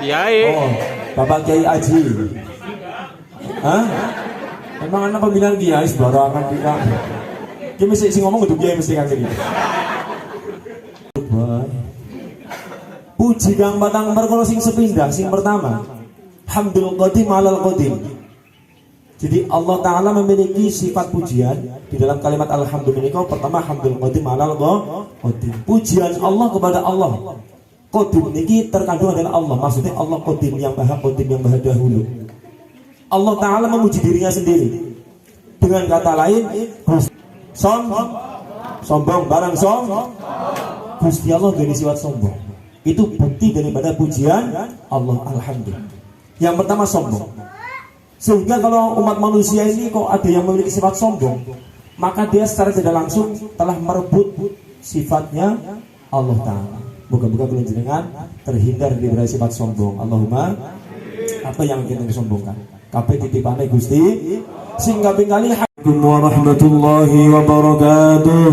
Kiai. Oh, Bapak Kiai Aji. Hah? Emang anak pemilihan Kiai sembarangan kita. Ki mesti sing ngomong kudu Kiai mesti kan iki. Puji kang batang perkara sing sepindah sing pertama. Hamdul qadim alal qadim. Jadi Allah Ta'ala memiliki sifat pujian di dalam kalimat alhamdulillah. Pertama hamdul qadim alal qadim. Pujian Allah kepada Allah. Qadim niki terkandung adalah Allah. Maksudnya Allah qadim yang maha qadim yang maha dahulu. Allah Ta'ala memuji dirinya sendiri. Dengan kata lain, sombong barang Gusti Allah dari sifat sombong. Itu bukti daripada pujian Allah alhamdulillah. Yang pertama sombong. Sehingga kalau umat manusia ini kok ada yang memiliki sifat sombong, maka dia secara tidak langsung telah merebut sifatnya Allah Ta'ala. Moga-moga kula jenengan terhindar dari sifat sombong. Allahumma apa yang kita sombongkan. Kabeh titipane Gusti sing kaping kali. Assalamualaikum warahmatullahi wabarakatuh.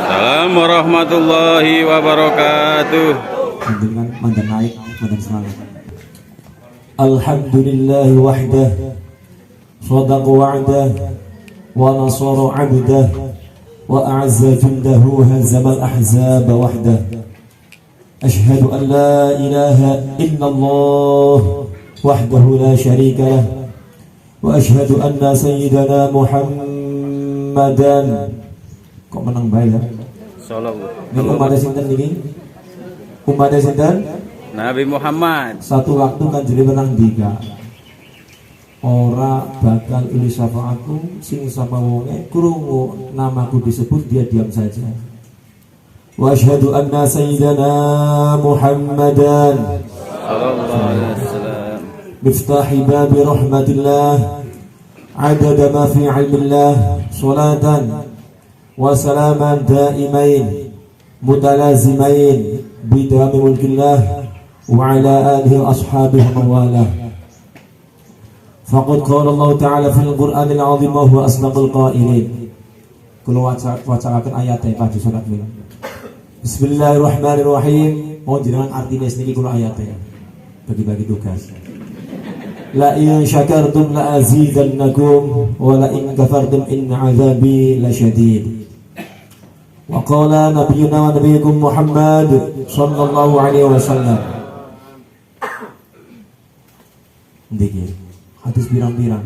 Assalamualaikum warahmatullahi wabarakatuh. Dengan mandan naik, mandan semangat. Alhamdulillah wahdah, sadaqa wa'dah, wa nasara 'abdah, wa a'azza jundahu hazama al-ahzab wahdah. Ashhadu an la ilaha illallah wahdahu la syarika lah, wa ashhadu anna sayyidana Muhammadan. Kok menang bae ya? Sallallahu. Ini umat sinten niki? Umat sinten? Nabi Muhammad. Satu waktu kan jadi menang tiga. Ora bakal uli syafaatku sing sama wonge krungu namaku disebut dia diam saja. Wa asyhadu anna sayyidana Muhammadan Sallallahu alaihi wasallam. miftahi babi rahmatillah adada ma fi ilmillah salatan wa salaman daimain mutalazimain bidami mulkillah wa ala alihi wa ashabihi mawalah. Faqad qala Allah Ta'ala fil Qur'anil 'azim wa huwa asdaqul qailin. Kula wacaken ayate Pak surat niki. Bismillahirrahmanirrahim. Mohon jenengan artine niki kula ayate. Bagi-bagi tugas. La in syakartum la azidannakum wa la in kafartum inna 'adzabi lasyadid. Wa qala nabiyyuna wa nabiyyukum Muhammad sallallahu alaihi wasallam. Ndiki hadis pirang-pirang.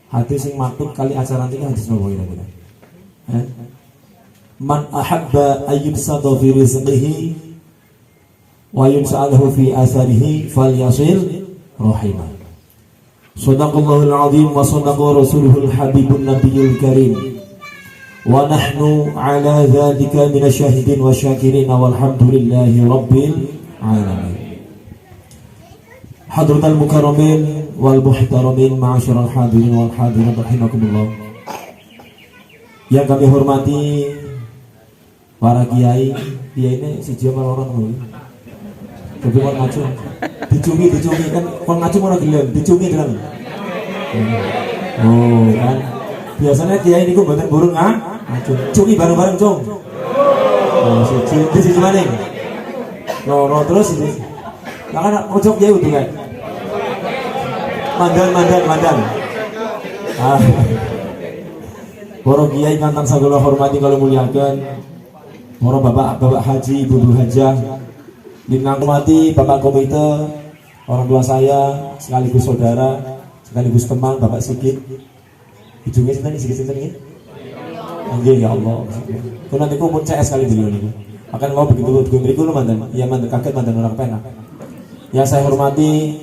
Hadis sing maktub kali acara niki hadis napa kira-kira? Man ahabba ayyubsata fi rizqihi wa yumsa'alahu fi atharihi falyasil rahimah. Shadaqallahul azim wa sadaqa rasuluhul habibun nabiyul karim. Wa nahnu ala dzalika minasyahidin wa syakirin walhamdulillahi rabbil alamin. Hadratal mukarramin wal muhtaramin ma'asyiral hadirin wal hadirat rahimakumullah. Yang kami hormati para kiai ini siji apa orang ngono. Coba kon ngacu. Dicungi kan kon ngacu ora gelem, dicungi kan. Oh, kan. Biasanya kiai niku mboten burung ngacu. Cungi bareng-bareng, Cung. Oh, siji maning. Loro terus iki. Lah kan ojo kiai utuh kan. Mandan. Para kiai kantan sagala hormati kalau muliakan. Para bapak haji, ibu hajah, dengan hormati bapak komite, orang tua saya, sekaligus saudara, sekaligus teman, Bapak Sigit. Ujungnya sinten iki? Nggih ya Allah. Kulo niku pun CS sekali beliau niku. Akan mau begitu mriku lho mantan. Ya mantan kaget mantan orang penak. Yang saya hormati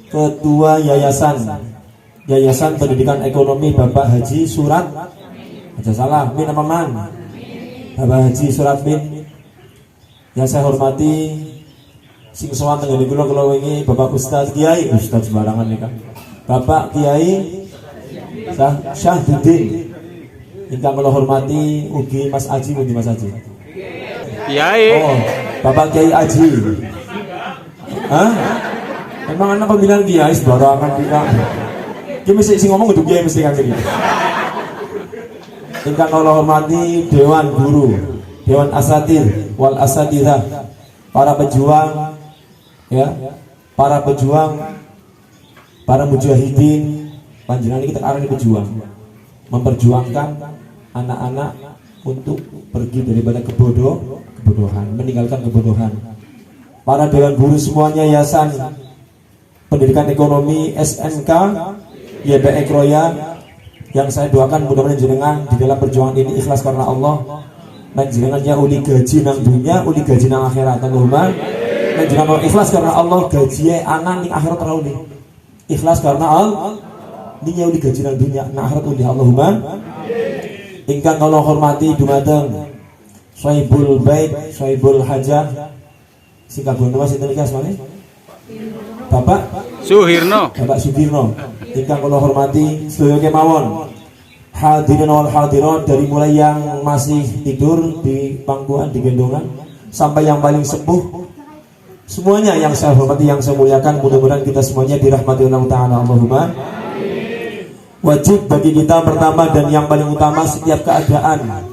Ketua Yayasan Pendidikan Ekonomi Bapak Haji Surat aja salah, min apa man? Bapak Haji Surat bin. Yang saya hormati sing sowan teng kula wingi Bapak Ustaz Kiai, Ustaz sembarangan nih kan. Bapak Kiai Syahduddin. Ingkang kula hormati ugi Mas Aji, pundi Mas Aji? Kiai. Oh, Bapak Kiai Aji. Hah? Emang anak pemilihan Kiai sembarangan kita. Ki mesti sing ngomong kudu Kiai mesti kan iki. Ingkang kula hormati Dewan Guru, Dewan Asatir wal Asatidzah, para pejuang ya, para pejuang, para mujahidin, panjenengan kita arani pejuang, memperjuangkan anak-anak untuk pergi daripada kebodohan, meninggalkan kebodohan. Para dewan guru semuanya, yayasan pendidikan ekonomi SMK YBE Kroya, yang saya doakan mudah-mudahan jenengan di dalam perjuangan ini ikhlas karena Allah, dan jenengannya uli gaji nang dunia, uli gaji nang akhirat. Allahumma, dan jenengan ikhlas karena Allah, gaji anak ning akhirat ora uli. Ikhlas karena Allah, ning uli gaji nang dunia, nang akhirat uli. Allahumma. Ingkang kula hormati dumateng Syaibul Bait, Syaibul Hajah, sing kagungan nama sinten iki asmane? Bapak Suhirno. Bapak Sudirno. Ingkang kula hormati sedaya kemawon hadirin wal hadirat, dari mulai yang masih tidur di pangkuan, di gendongan, sampai yang paling sepuh, semuanya yang saya hormati, yang saya muliakan, mudah-mudahan kita semuanya dirahmati Allah Ta'ala. Allahumma. Wajib bagi kita pertama dan yang paling utama, setiap keadaan,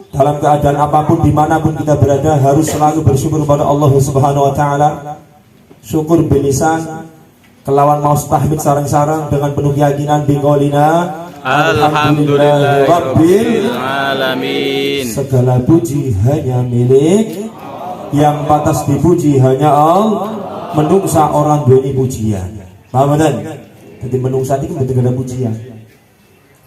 dalam keadaan apapun, dimanapun kita berada, harus selalu bersyukur kepada Allah Subhanahu Wa Ta'ala. Syukur bilisan, kelawan maus tahmid sarang-sarang, dengan penuh keyakinan bingolina Alhamdulillah Rabbil Alamin. Segala puji hanya milik yang pantas dipuji hanya Allah. Menungsa orang duweni pujian. Paham kan? Jadi menungsa itu betul ada pujian.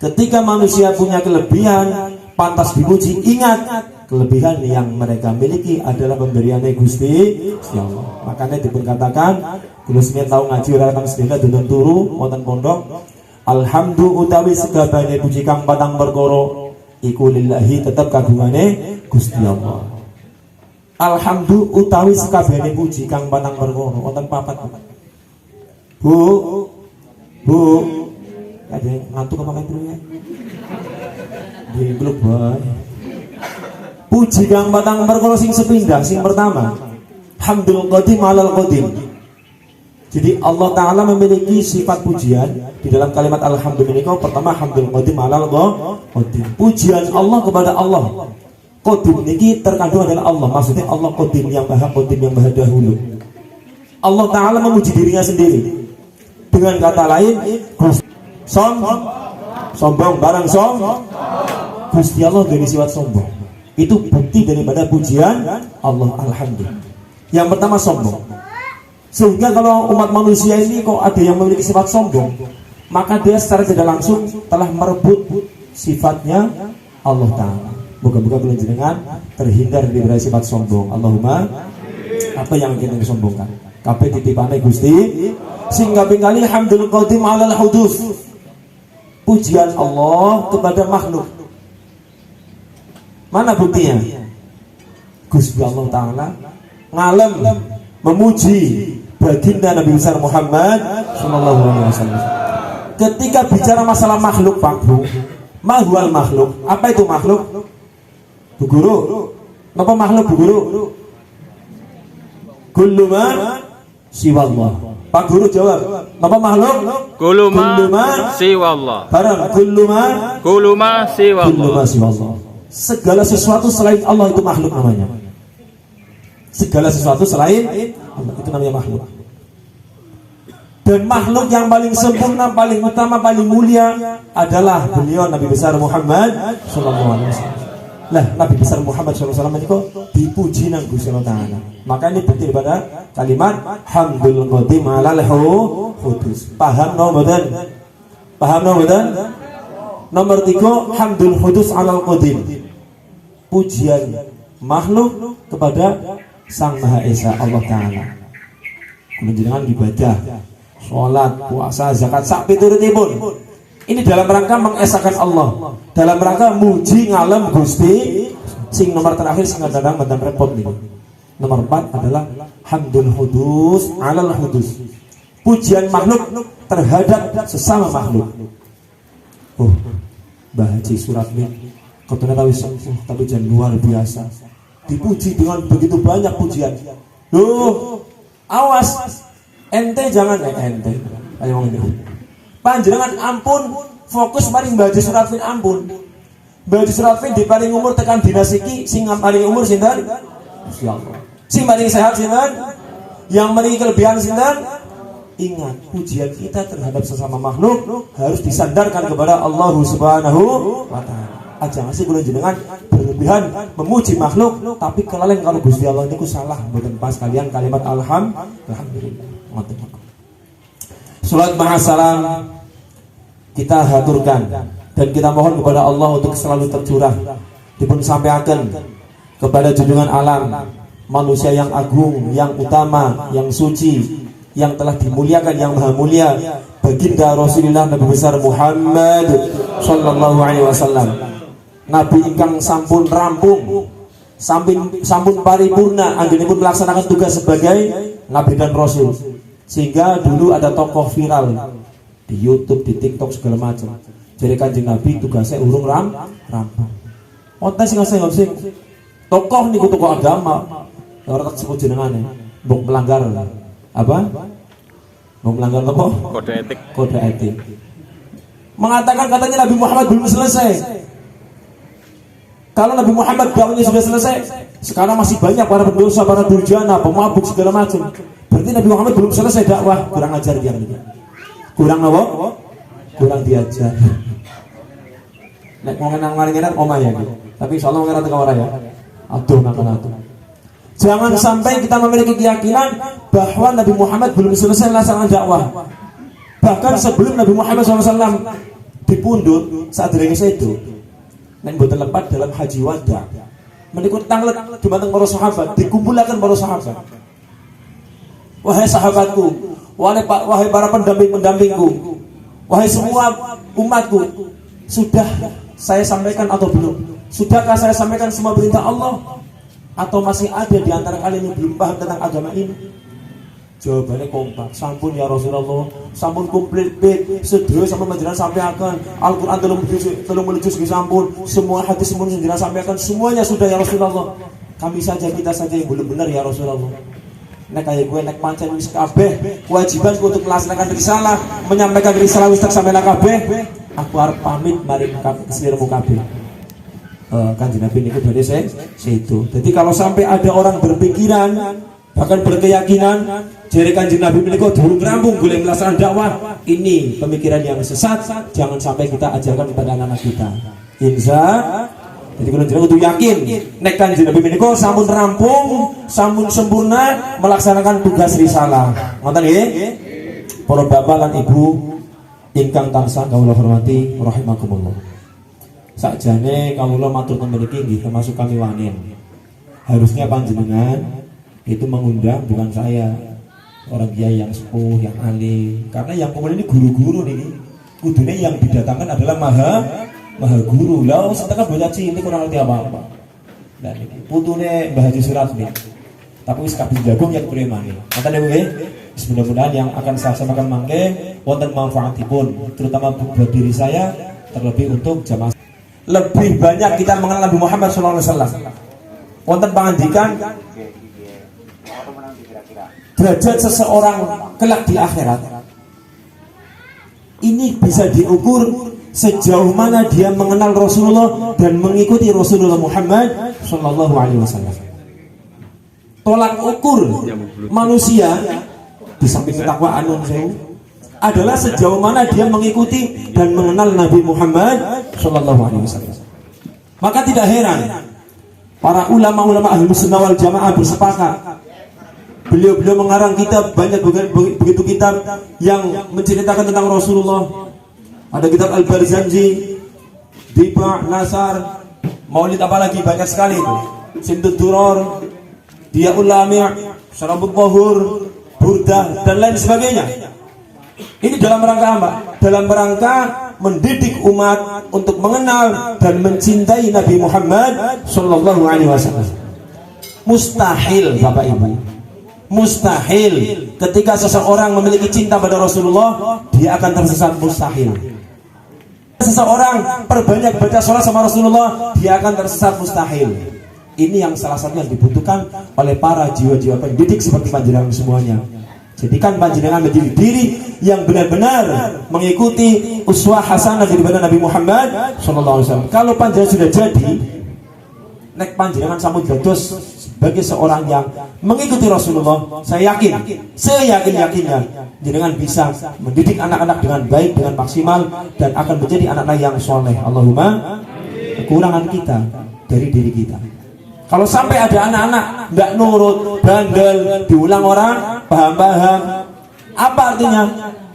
Ketika manusia punya kelebihan pantas dipuji, ingat kelebihan yang mereka miliki adalah pemberian Gusti Allah. Makanya dipun katakan, kula sing tau ngaji ora kang sedina dunun turu wonten pondok, alhamdulillah utawi segabane puji kang patang perkara iku lillahi, tetep kagungane Gusti Allah. Alhamdulillah utawi segabane puji kang patang perkara wonten papat. Bu, ada ngantuk apa itu ya? Di grup bae. Puji kang patang perkara sing sepindah, sing pertama, hamdul qadim alal qadim. Jadi Allah Ta'ala memiliki sifat pujian di dalam kalimat alhamdulillah. Pertama, hamdul qadim alal qadim, pujian Allah kepada Allah. Qadim ini terkandung adalah Allah, maksudnya Allah qadim, yang maha qadim, yang maha dahulu. Allah Ta'ala memuji dirinya sendiri. Dengan kata lain, sombong barang Gusti Allah dari sifat sombong. Itu bukti daripada pujian Allah. Alhamdulillah. Yang pertama sombong. Sehingga kalau umat manusia ini kok ada yang memiliki sifat sombong, maka dia secara tidak langsung telah merebut sifatnya Allah Ta'ala. Moga-moga kula jenengan terhindar dari sifat sombong. Allahumma. Apa yang kita disombongkan? Kabeh titipane Gusti. Sing kaping kali hamdul qadim alal hudus. Pujian Allah kepada makhluk. Mana buktinya? Gusti Allah Ta'ala ngalem memuji baginda Nabi besar Muhammad sallallahu alaihi wasallam. Ketika bicara masalah makhluk, Pak Bu, mahwal makhluk. Apa itu makhluk? Bu Guru. Apa makhluk, Bu Guru? Kullu ma siwallah. Pak Guru jawab. Apa makhluk? Kullu ma siwallah. Barang kullu ma siwallah. Segala sesuatu selain Allah itu makhluk namanya. Segala sesuatu selain Allah itu namanya makhluk. Dan makhluk yang paling sempurna, paling utama, paling mulia adalah beliau Nabi besar Muhammad sallallahu alaihi wasallam. Lah Nabi besar Muhammad sallallahu alaihi wasallam itu dipuji nang Gusti Allah Ta'ala. Maka ini bukti pada kalimat hamdul qadim alal hudus. Paham no mboten? Paham no mboten? Nomor 3, hamdul hudus alal qadim. Pujian makhluk kepada Sang Maha Esa Allah Ta'ala. Menjenengan ibadah, sholat, puasa, zakat, sak piturutipun. Ini dalam rangka mengesakan Allah, dalam rangka muji ngalem Gusti. Sing nomor terakhir sing kadang mantan repot nih. Nomor 4 adalah hamdul hudus alal hudus. Pujian makhluk terhadap sesama makhluk. Oh, Mbah Haji Suratmin katanya tapi jangan luar biasa. Dipuji dengan begitu banyak pujian. Loh, awas, ente jangan ente. Ayo ngomong ini. Panjenengan ampun, fokus paling Mbah Haji Suratmin ampun. Mbah Haji Suratmin di paling umur tekan dinas iki, sing paling umur sinten? Gusti Allah. Sing paling sehat sinten? Yang memiliki kelebihan sinten? Ingat, pujian kita terhadap sesama makhluk harus disandarkan kepada Allah Subhanahu wa taala. Aja ngasih kula jenengan berlebihan memuji makhluk tapi kelalen kalau Gusti Allah niku salah mboten pas kalian kalimat alhamdulillah. Ngoten. Salat mahasalam kita haturkan dan kita mohon kepada Allah untuk selalu tercurah dipun sampaikan kepada junjungan alam manusia yang agung, yang utama, yang suci, yang telah dimuliakan, yang maha mulia, baginda Rasulullah Nabi besar Muhammad sallallahu alaihi wasallam. Nabi ingkang sampun rampung, sampun paripurna anggenipun melaksanakan tugas sebagai nabi dan rasul. Sehingga dulu ada tokoh viral di YouTube, di TikTok segala macam. Jadi Kanjeng Nabi tugasnya urung rampung. Otak sing tokoh niku tokoh agama. Ora tak sebut jenengane. Mbok melanggar apa? Mbok melanggar apa? Kode etik. Mengatakan katanya Nabi Muhammad belum selesai. Kalau Nabi Muhammad dakwahnya sudah selesai, sekarang masih banyak para pendosa, para durjana, pemabuk segala macam. Berarti Nabi Muhammad belum selesai dakwah. Kurang ajar dia ini. Kurang apa? Kurang diajar. Nek mau ngenang-ngenang omah ya gitu. Tapi insyaallah ngerti ka ora ya. Aduh nakal-nakal. Jangan sampai kita memiliki keyakinan bahwa Nabi Muhammad belum selesai melaksanakan dakwah. Bahkan sebelum Nabi Muhammad SAW dipundhut saat derenge sedo. Nek mboten lepat dalam haji wada. Menika tanglet dumateng para sahabat, dikumpulaken para sahabat. Wahai sahabatku, wahai para pendamping-pendampingku, wahai semua umatku, sudah saya sampaikan atau belum? Sudahkah saya sampaikan semua perintah Allah? Atau masih ada di antara kalian yang belum paham tentang agama ini? Jawabannya kompak, sampun ya Rasulullah, sampun komplit sedaya sampun panjenengan sampaikan, Al-Qur'an 30 juz sampun, semua hadis semua panjenengan sampaikan, semuanya sudah ya Rasulullah. Kita saja yang belum benar ya Rasulullah. Nek kaya gue nek pancen wis kabeh kewajiban untuk melaksanakan risalah, menyampaikan risalah wis tak sampeyan kabeh, aku arep pamit mari keslirmu kabeh. Kanjeng Nabi niku badhe sedo. Jadi kalau sampai ada orang berpikiran bahkan berkeyakinan jere Kanjeng Nabi menika durung rampung golek melaksanakan dakwah, ini pemikiran yang sesat. Jangan sampai kita ajarkan kepada anak-anak kita. Jadi kalau jenengan kudu yakin nek Kanjeng Nabi menika sampun rampung, sampun sempurna melaksanakan tugas risalah. Ngoten nggih? Para bapak lan ibu ingkang tansah kawula hormati rahimakumullah. Sakjane kawula matur ten mriki nggih termasuk kami wanen. Harusnya panjenengan itu mengundang bukan saya, orang kiai yang sepuh, yang alim. Karena yang kemudian ini guru-guru nih, kudune yang didatangkan adalah maha guru. Lah setelah bocah cilik kurang ngerti apa-apa. Nah ini putune Mbah Haji Surat nih. Tapi wis kabeh jagung yang premane. Ngoten nggih. Mudah-mudahan yang akan saya sampaikan mangke wonten manfaatipun, terutama buat diri saya, terlebih untuk jamaah. Lebih banyak kita mengenal Nabi Muhammad SAW. Wonten pangandikan derajat seseorang kelak di akhirat ini bisa diukur sejauh mana dia mengenal Rasulullah dan mengikuti Rasulullah Muhammad Sallallahu Alaihi Wasallam. Tolak ukur manusia di samping ketakwaan adalah sejauh mana dia mengikuti dan mengenal Nabi Muhammad Sallallahu Alaihi Wasallam. Maka tidak heran para ulama-ulama Ahlus Sunnah wal Jamaah bersepakat. Beliau mengarang kitab, banyak begitu kitab yang menceritakan tentang Rasulullah. Ada kitab Al-Barzanji, Diba, Nasar, Maulid, apalagi banyak sekali itu. Sintud Duror, Diyaul Lami', Syarabut Tahur, Burdah, dan lain sebagainya. Ini dalam rangka apa? Dalam rangka mendidik umat untuk mengenal dan mencintai Nabi Muhammad Sallallahu Alaihi Wasallam. Mustahil, Bapak Ibu. Mustahil ketika seseorang memiliki cinta pada Rasulullah dia akan tersesat, mustahil. Seseorang perbanyak baca sholat sama Rasulullah dia akan tersesat, mustahil. Ini yang salah satu yang dibutuhkan oleh para jiwa-jiwa pendidik seperti panjenengan semuanya. Jadikan panjenengan menjadi diri yang benar-benar mengikuti uswah hasanah daripada Nabi Muhammad SAW. Kalau panjenengan sudah jadi nek panjenengan sampun dados bagi seorang yang mengikuti Rasulullah, saya yakin-yakinnya jenengan bisa mendidik anak-anak dengan baik, dengan maksimal, dan akan menjadi anak-anak yang soleh. Allahumma. Kekurangan kita dari diri kita. Kalau sampai ada anak-anak nggak nurut, bandel, diulang orang, paham-paham, apa artinya?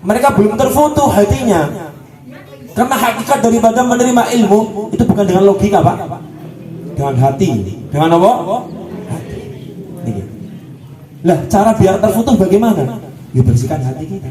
Mereka belum terfoto hatinya. Karena hakikat daripada menerima ilmu itu bukan dengan logika, Pak, dengan hati. Dengan apa? Hati. Ini. Lah, cara biar terfoto bagaimana? Ya bersihkan hati kita.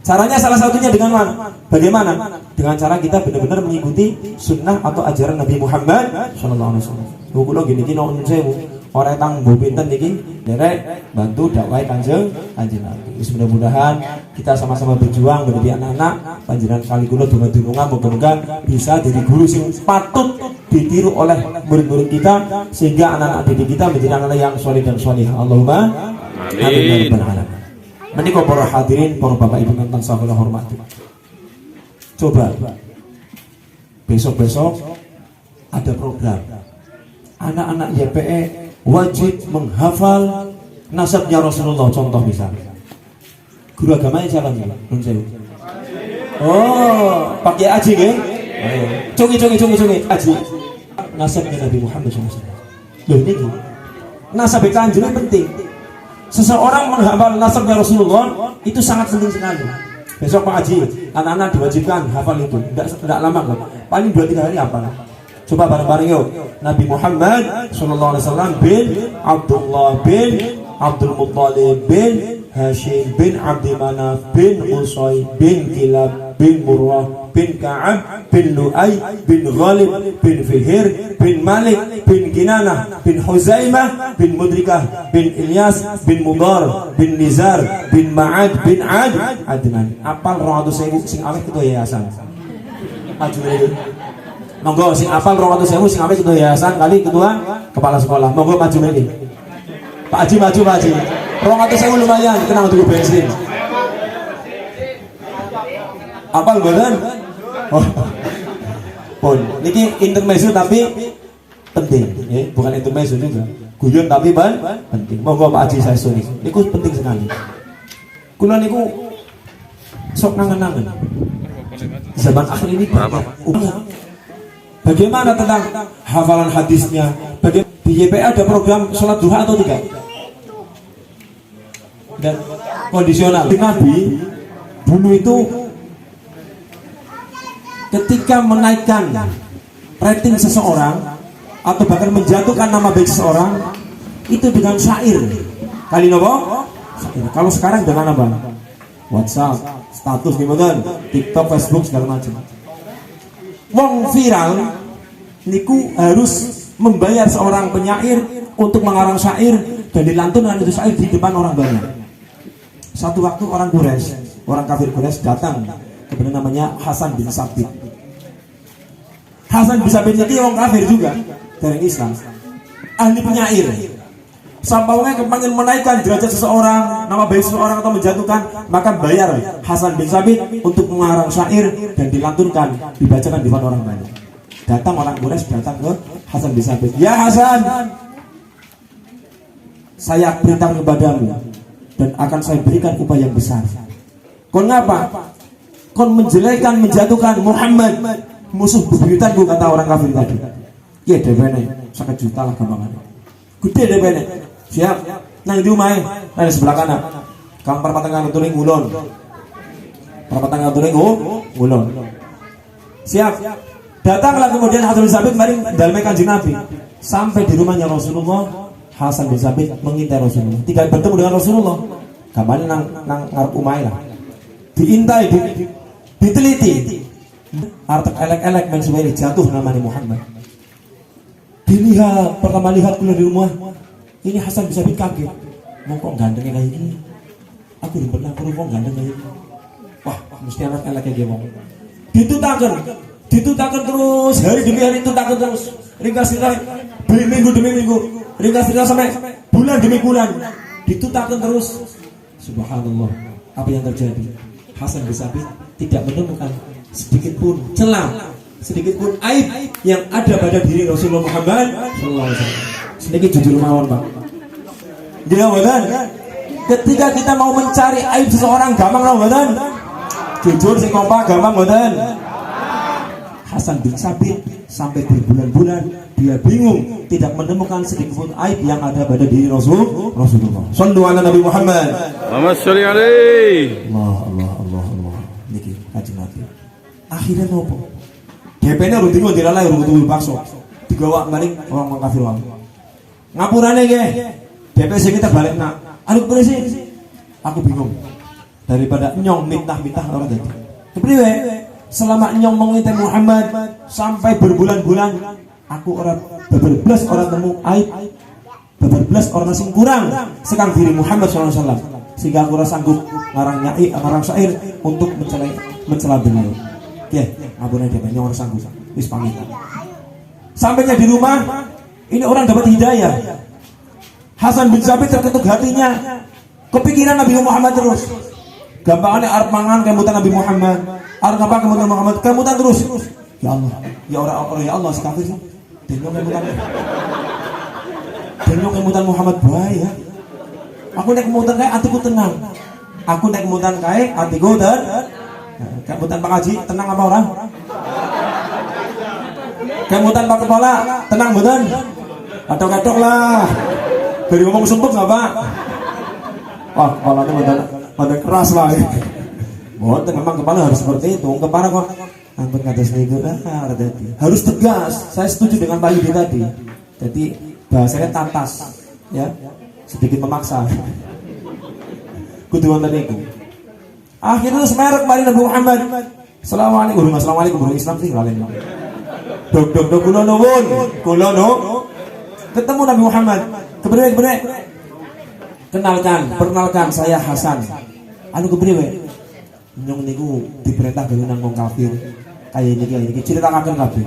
Caranya salah satunya dengan mana? Bagaimana? Dengan cara kita benar-benar mengikuti sunnah atau ajaran Nabi Muhammad Sallallahu Alaihi Wasallam. Kulo gini-gini nonton sewu. Orang tang mbok pinten niki derek bantu dakwah kanjeng Nabi. Mudah-mudahan kita sama-sama berjuang menjadi anak-anak panjenengan kali kula donga-donga moga-moga bisa jadi guru sing patut ditiru oleh murid-murid kita sehingga anak-anak didik kita menjadi anak-anak yang saleh dan salihah. Allahumma amin. Menika para hadirin, para bapak ibu ingkang tansah kula hormati. Coba besok-besok ada program anak-anak YPE wajib menghafal nasabnya Rasulullah, contoh misalnya. Guru agamanya siapa nih? Nun sewu. Oh, pakai aji nggih? Ayo. Cungi aji. Nasabnya Nabi Muhammad SAW. Loh niki. Nasab kanjeng penting. Seseorang menghafal nasabnya Rasulullah itu sangat penting sekali. Besok Pak Haji, anak-anak diwajibkan hafal itu. Tidak lama kok. Paling 2-3 hari hafal. Coba bareng-bareng yuk. Nabi Muhammad sallallahu alaihi wasallam bin Abdullah bin Abdul Muttalib bin Hashim bin Abdi Manaf bin Qusay bin Kilab bin Murrah bin Ka'ab bin Lu'ay bin Ghalib bin Fihir bin Malik bin Kinanah bin Huzaimah bin Mudrikah bin Ilyas bin Mudar bin Nizar bin Ma'ad bin Adnan. Apal 200.000 sing awet ketua yayasan. Maju lagi. Monggo sing apal 200.000 sing awet ketua yayasan kali ketua kepala sekolah. Monggo maju lagi. Pak Haji maju Pak Haji. 200.000 lumayan, kenang dulu bensin. Apal boten? Oh. Pun, niki intermezzo tapi penting, ya. Bukan intermezzo juga. Guyon tapi penting. Monggo Pak Haji saya suni. Niku penting sekali. Kula niku sok nangen-nangen. Zaman akhir ini bagaimana tentang hafalan hadisnya? Bagaimana di YPA ada program sholat duha atau tidak? Dan kondisional. Nabi dulu itu ketika menaikkan rating seseorang atau bahkan menjatuhkan nama baik seseorang itu dengan syair. Kali nopo? Syair. Kalau sekarang dengan apa? WhatsApp, status gimana? TikTok, Facebook segala macam. Wong viral niku harus membayar seorang penyair untuk mengarang syair dan dilantunkan itu syair di depan orang banyak. Satu waktu orang Quraisy, orang kafir Quraisy datang kepada namanya Hasan bin Sabit. Hasan bin Sabit ini orang kafir juga dari Islam, ahli penyair. Sampainya kepengen menaikkan derajat seseorang, nama baik seseorang atau menjatuhkan, maka bayar Hasan bin Sabit untuk mengarang syair dan dilantunkan, dibacakan di depan orang banyak. Datang orang Quraisy datang ke Hasan bin Sabit. Ya Hasan, saya perintah kepadamu dan akan saya berikan upaya yang besar. Kon ngapa? Kon menjelekan, menjatuhkan Muhammad, musuh bebuyutanku, kata orang kafir tadi. Ya debene, 1 juta lah gampangan. Gede debene. Siap. Nang di rumah, nang sebelah kanan. Kampar patengah turing ulon. Perpatangga turing ulon. Siap. Datanglah kemudian Hasan bin Sabit mari dalem Kanjeng Nabi. Sampai di rumahnya Rasulullah, Hasan bin Sabit mengintai Rasulullah. Tidak bertemu dengan Rasulullah. Kapan nang ngarep umai lah. Diintai, diteliti. Artek elek-elek mensuweri jatuh namanya Muhammad. Dilihat, pertama lihat keluar di rumah. Ini Hasan bin Sabit kaget. Mau kok gandengnya kayak gini? Aku belum pernah kok gandeng kayak gini. Wah, mesti anak elek kayak gini. Ditutakan terus, hari demi hari ditutakan terus. Ringkas minggu demi minggu. Ringkas sampai bulan demi bulan. Ditutakan terus. Subhanallah, apa yang terjadi? Hasan bin Sabit tidak menemukan sedikit pun celah, sedikit pun aib yang ada pada diri Rasulullah Muhammad sallallahu alaihi wasallam. Sedikit jujur mawon, Pak. Jadi mboten. Ketika kita mau mencari aib seseorang gampang mboten? Jujur sing kompak gampang mboten? Hasan bin Sabit sampai berbulan-bulan dia bingung tidak menemukan sedikit pun aib yang ada pada diri Rasulullah. Shallu ala Nabi Muhammad. Muhammad sholli alaihi. Allah. Niki kanjeng Nabi. Akhirnya nopo? DP-ne urung bingung dilalai urung tuku bakso. Digawa maring orang kafir wae. Ngapurane nggih. DP sing kita balik nak. Anu presi. Aku bingung. Daripada nyong mitah-mitah ora dadi. Kepriwe? Selama nyong mengintai Muhammad sampai berbulan-bulan aku orang berblas orang temu aib, berblas orang sing kurang sekang diri Muhammad SAW, sehingga aku rasa sanggup ngarang nyai, ngarang syair untuk mencela beliau. Oke, ngabunnya dia nyong orang sanggup, wis pamitan. Sampainya di rumah, ini orang dapat hidayah. Hasan bin Sabit terketuk hatinya, kepikiran Nabi Muhammad terus. Gampangannya arep mangan kemutan Nabi Muhammad. Arep apa kemutan Muhammad? Kemutan terus. Ya Allah, ya orang ya Allah sekafir sih. Denyong kemutan Muhammad bae ya. Aku nek kemutan kae atiku tenang. Aku nek kemutan kae atiku kemutan Pak Haji tenang apa orang? Kemutan Pak Kepala tenang mboten? Katok-katok lah. Dari ngomong sumpek enggak, Pak? Wah, kepalanya pada keras lah ya. Boten memang kepala harus seperti itu. Kepala kok ampun kata seminggu harus tegas. Saya setuju dengan Pak Yudi tadi. Jadi bahasanya tantas, ya, sedikit memaksa. Kudu wonten niku. Akhirnya semerek mari Nabi Muhammad. Assalamualaikum burung Islam sih lalen. Dok kula nuwun. Ketemu Nabi Muhammad. Kepriwe? Perkenalkan saya Hasan. Anu kepriwe? Nyong niku diperintah gawe nang wong kafir. Kayak ini ceritakan kabeh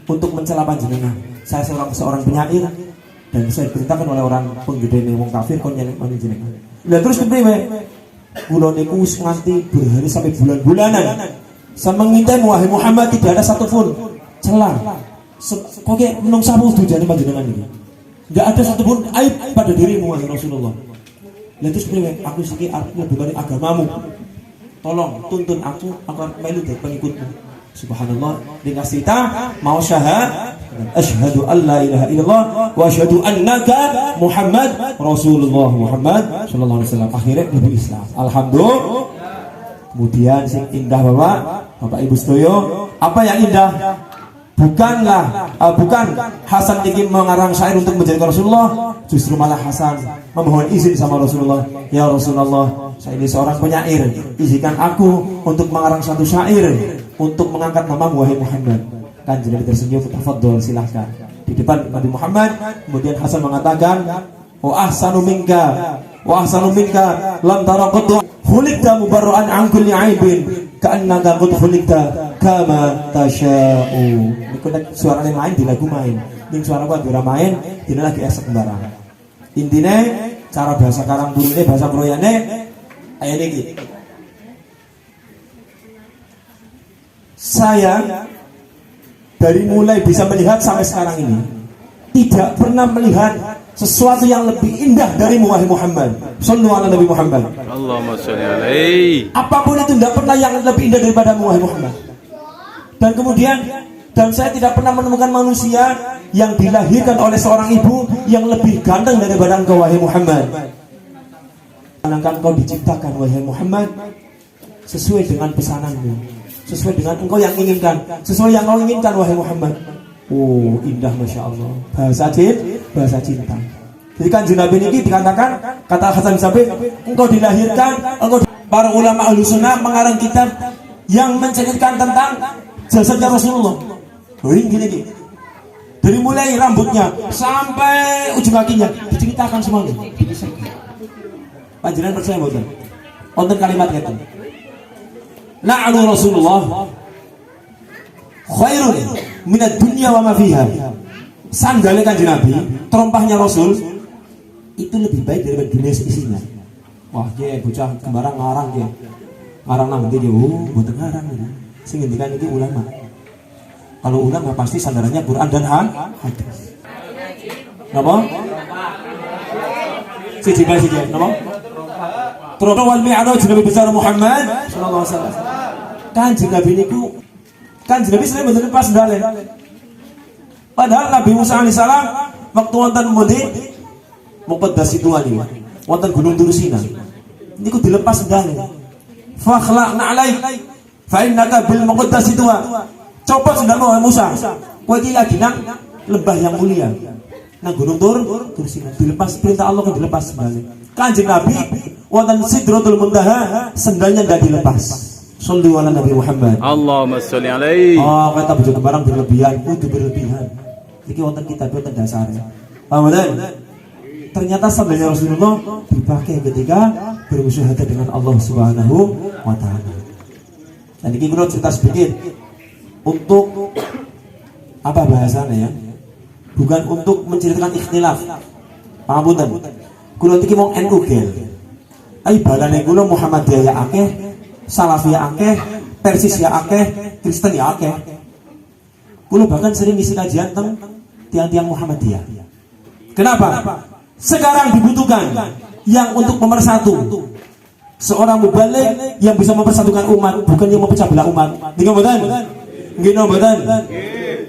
untuk mencela panjenengan. Saya seorang penyair dan saya diperintahkan oleh orang penggede wong kafir kon nyelek panjenengan. Lah terus kepriwe? Kula niku wis nganti berhari sampai bulan-bulanan. Saya mengintai wahai Muhammad tidak ada satupun celah. Kok kayak menungsa dujane panjenengan iki. Enggak ada satupun aib pada dirimu wahai Rasulullah. Lah terus kepriwe? Aku iki arep mlebu agamamu. Tolong tuntun aku melu dari pengikutmu. Subhanallah, dikasih ta mau syahad asyhadu an la ilaha illallah wa asyhadu annaka Muhammad Rasulullah Muhammad sallallahu alaihi wasallam. Akhirnya lebih Islam. Alhamdulillah. Kemudian sing indah Bapak Ibu sedoyo, apa yang indah? Bukan Hasan ingin mengarang syair untuk menjadi Rasulullah, justru malah Hasan memohon izin sama Rasulullah. Ya Rasulullah, saya ini seorang penyair, izinkan aku untuk mengarang satu syair untuk mengangkat namamu wahai Muhammad. Kanjeng Nabi tersenyum, tafadhol silahkan. Di depan Nabi Muhammad, kemudian Hasan mengatakan, wa ahsanu minka lam tara qad khuliqta mubarra'an an kulli aibin ka'annaka qad khuliqta kama tasha'u. Niku nek suarane main di lagu main. Ning suara gua ora main, dene lagi esek sembarang. Intine cara bahasa karang turune bahasa proyane aya niki. Saya dari mulai bisa melihat sampai sekarang ini tidak pernah melihat sesuatu yang lebih indah dari wahai Muhammad. Shallu ala Nabi Muhammad. Allahumma sholli alaihi. Apapun itu tidak pernah yang lebih indah daripada wahai Muhammad. Dan kemudian saya tidak pernah menemukan manusia yang dilahirkan oleh seorang ibu yang lebih ganteng daripada engkau wahai Muhammad. Karena engkau diciptakan wahai Muhammad sesuai dengan pesananmu, sesuai dengan engkau yang inginkan, sesuai yang kau inginkan wahai Muhammad. Oh, indah Masya Allah. Bahasa cinta. Jadi kan Nabi ini dikatakan, kata Hasan bin Sabit, engkau dilahirkan, para ulama ahlu sunnah mengarang kitab yang menceritakan tentang jasadnya Rasulullah. Oh, gini. Dari mulai rambutnya sampai ujung kakinya diceritakan semuanya. Panjenengan percaya mboten? Wonten kalimat ngeten. La'anu Rasulullah khairun minad dunya wa ma fiha. Sandalnya Kanjeng Nabi, terompahnya Rasul itu lebih baik daripada dunia isinya. Wah, dia bocah kembarang ngarang dia. Ngarang nang dia, mboten ngarang. Sing ngendikan iki ulama. Kalau ulama pasti sandarannya Quran dan hadis. Napa? Siji napa? Terus wal mi'raj Nabi besar Muhammad sallallahu alaihi wasallam. Kanjeng Nabi niku Kanjeng Nabi sering mboten pas ndalen. Padahal Nabi Musa alaihissalam waktu wonten mudi muqaddas situan iki. Wonten Gunung Tursina. Niku dilepas ndalen. Fakhla'na 'alaik fa innaka bil muqaddas situan. Coba sendalmu Musa. Kowe iki lagi nang lembah yang mulia. Nang Gunung Tursina dilepas perintah Allah kan dilepas ndalen. Kanjeng Nabi wonten Sidratul Muntaha sendalnya ndak dilepas. Shallu ala Nabi Muhammad. Allahumma sholli alaihi. Oh, kata bojo barang berlebihan, kudu berlebihan. Iki wonten kitab wonten dasare. Paham mboten? Ternyata sandalnya Rasulullah dipakai ketika bermusyahadah dengan Allah Subhanahu wa taala. Dan iki kula cerita sedikit untuk apa bahasanya ya? Bukan untuk menceritakan ikhtilaf. Paham mboten? Kula iki mau NU gel. Ai balane kula Muhammadiyah ya akeh, Salafiyah akeh, Persis ya akeh, Kristen ya akeh. Kula bahkan sering ngisi kajian tentang tiang-tiang Muhammadiyah. Kenapa? Sekarang dibutuhkan yang untuk pemersatu. Seorang mubalik yang bisa mempersatukan umat, bukan yang memecah belah umat. Nggih mboten? Nggih mboten?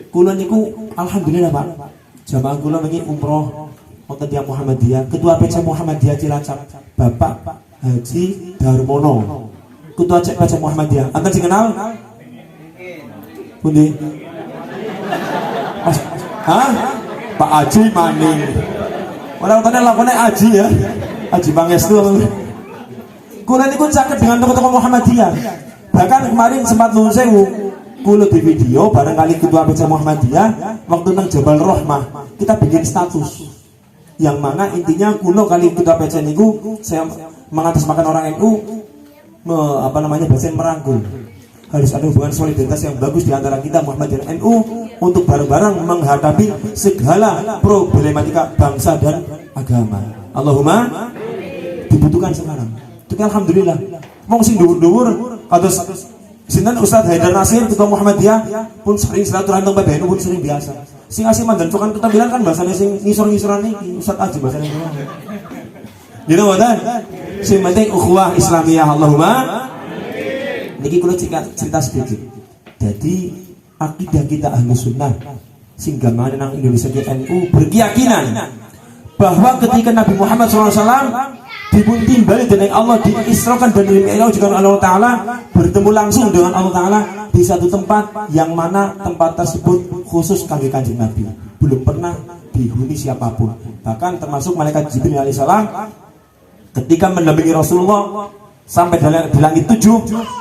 Kula niku alhamdulillah Pak. Jamaah kula wingi umroh wonten tiang Muhammadiyah, Ketua PC Muhammadiyah Cilacap, Bapak Haji Darmono. Ketua PC Muhammadiyah. Anda sing kenal? Pundi? Hah? Pak Haji Maning. Orang-orangnya lakonnya Haji ya. Haji Pangestu. Kula niku caket dengan tokoh-tokoh Muhammadiyah. Bahkan kemarin sempat nuwun sewu, kula di video barangkali Ketua PC Muhammadiyah waktu nang Jabal Rahmah, kita bikin status. Yang mana intinya kuno kali Ketua PC niku saya mengatasnamakan orang NU bahasa merangkul. Harus ada hubungan solidaritas yang bagus di antara kita Muhammadiyah dan NU untuk bareng-bareng menghadapi segala problematika bangsa dan agama. Allahumma dibutuhkan sekarang. Tapi alhamdulillah mau sing dhuwur-dhuwur kados sinten Ustaz Haidar Nasir Ketua Muhammadiyah pun sering silaturahmi teng PBNU pun sering biasa. Sing asih mandan cokan ketampilan kan bahasane sing ngisor-ngisoran iki Ustaz aja bahasane. Dina wadan. Sing penting ukhuwah Islamiyah Allahumma. Niki kula cerita sedikit. Jadi akidah kita Ahlus Sunnah sing gamane nang Indonesia NU berkeyakinan bahwa ketika Nabi Muhammad SAW dipun timbali dening Allah diisrakan dan Mi'raj dengan Allah Ta'ala bertemu langsung dengan Allah Ta'ala di satu tempat yang mana tempat tersebut khusus kangge Kanjeng Nabi, belum pernah dihuni siapapun, bahkan termasuk malaikat Jibril alaihissalam ketika mendampingi Rasulullah sampai di langit 7.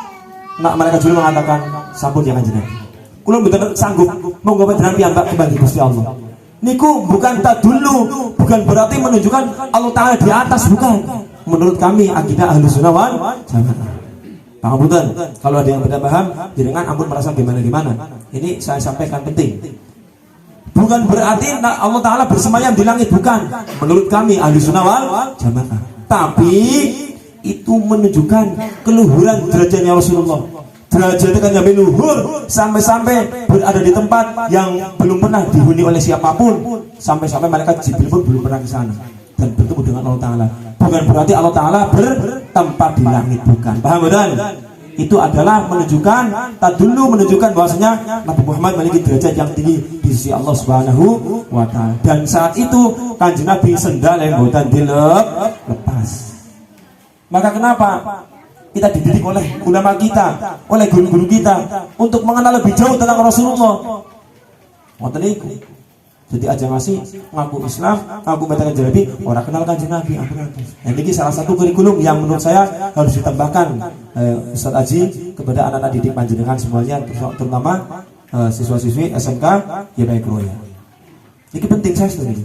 Malaikat Jibril mengatakan sampun ya Kanjeng Nabi, kula mboten sanggup monggo panjenengan piyambak kembali Gusti Allah. Niku bukan tadullu, bukan berarti menunjukkan Allah Ta'ala di atas, bukan. Menurut kami akidah Ahlus Sunnah wal Jamaah. Pangapunten, kalau ada yang beda paham, jangan ampun merasa gimana-gimana. Ini saya sampaikan penting. Bukan berarti Allah Ta'ala bersemayam di langit, bukan. Menurut kami Ahlus Sunnah wal Jamaah. Tapi itu menunjukkan keluhuran derajatnya Rasulullah. Derajatnya kan yang luhur sampai-sampai berada di tempat yang belum pernah dihuni oleh siapapun, sampai-sampai malaikat Jibril pun belum pernah ke sana dan bertemu dengan Allah Ta'ala. Bukan berarti Allah Ta'ala bertempat di langit, bukan. Paham betul? Itu adalah menunjukkan tadullu, menunjukkan bahwasanya Nabi Muhammad memiliki derajat yang tinggi di sisi Allah Subhanahu wa Ta'ala. Dan saat itu Kanjeng Nabi sendal yang boten dilepas. Maka kenapa kita dididik oleh ulama kita, oleh guru-guru kita untuk mengenal lebih jauh tentang Rasulullah. Ngoten niku. Jadi aja masih ngaku Islam, ngaku mengatakan Nabi, orang kenal Kanjeng Nabi, ampun. Nah, ini salah satu kurikulum yang menurut saya harus ditambahkan Ustaz Aji kepada anak-anak didik panjenengan semuanya, terutama siswa-siswi SMK YPI Kroya. Ini penting saya setuju.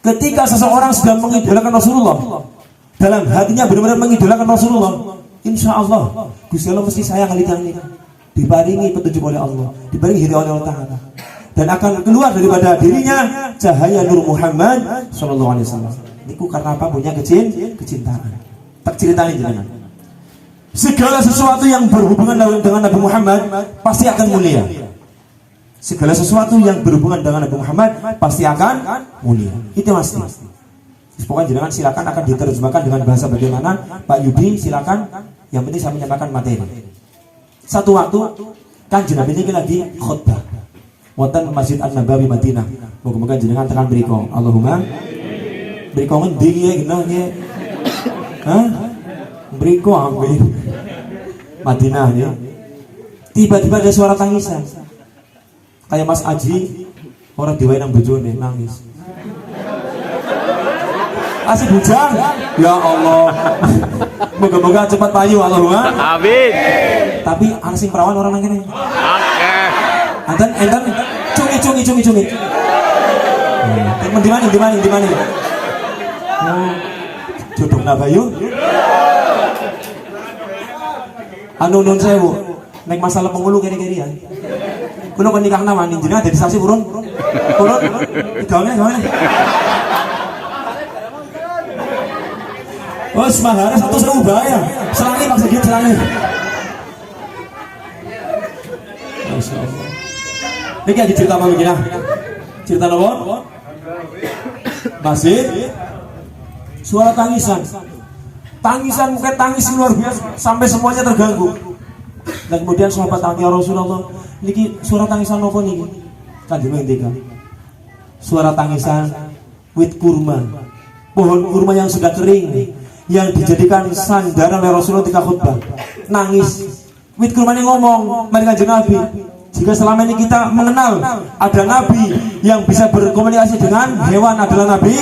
Ketika seseorang sedang mengidolakan Rasulullah, dalam hatinya benar-benar mengidolakan Rasulullah, insya Allah Gusti Allah mesti sayang kali ini, dibaringi petunjuk oleh Allah, dibaringi hidayah oleh Allah Ta'ala, dan akan keluar daripada dirinya cahaya Nur Muhammad Sallallahu Alaihi Wasallam. Niku karena apa? Punya kecintaan. Tak ceritain jangan. Segala sesuatu yang berhubungan dengan Nabi Muhammad pasti akan mulia. Segala sesuatu yang berhubungan dengan Nabi Muhammad pasti akan mulia. Itu pasti. Pokoknya jenengan silakan akan diterjemahkan dengan bahasa bagaimana Pak Yudi, silakan. Yang penting saya menyampaikan materi. Satu waktu Kanjeng Nabi ini lagi khutbah wonten Masjid An-Nabawi Madinah. Moga-moga jenengan tekan mriko. Allahumma mriko ngendi ya genah ya? Hah? Mriko ambil Madinah ya. Tiba-tiba ada suara tangisan. Kayak Mas Aji orang diwai nang bojone nangis. Asih bujang. Ya Allah. Moga-moga cepat payu Allahumma. Amin. Tapi ana sing perawan orang nang kene. Oke. Enten cungi. Di mana? Oh, jodoh nabayu. Anu nun sewu. Nek masalah pengulu kene-kene ya. Kulo kon nikah nama jenengan dadi saksi urun. Urun. Gawane. Wes mahar 100.000 bayar. Selangi Pak Sigit selangi. Masyaallah. Niki lagi cerita apa begini? Cerita apa? Masih suara tangisan. Tangisan mungkin tangis luar biasa sampai semuanya terganggu. Dan kemudian sahabat tanya Rasulullah, niki suara tangisan apa niki? Kanjeng ngendikan. Suara tangisan wit kurma. Pohon kurma yang sudah kering yang dijadikan sandaran oleh Rasulullah ketika khutbah. Nangis. Wit kurmanya ngomong, mari Kanjeng Nabi. Jika selama ini kita mengenal ada nabi yang bisa berkomunikasi dengan hewan adalah Nabi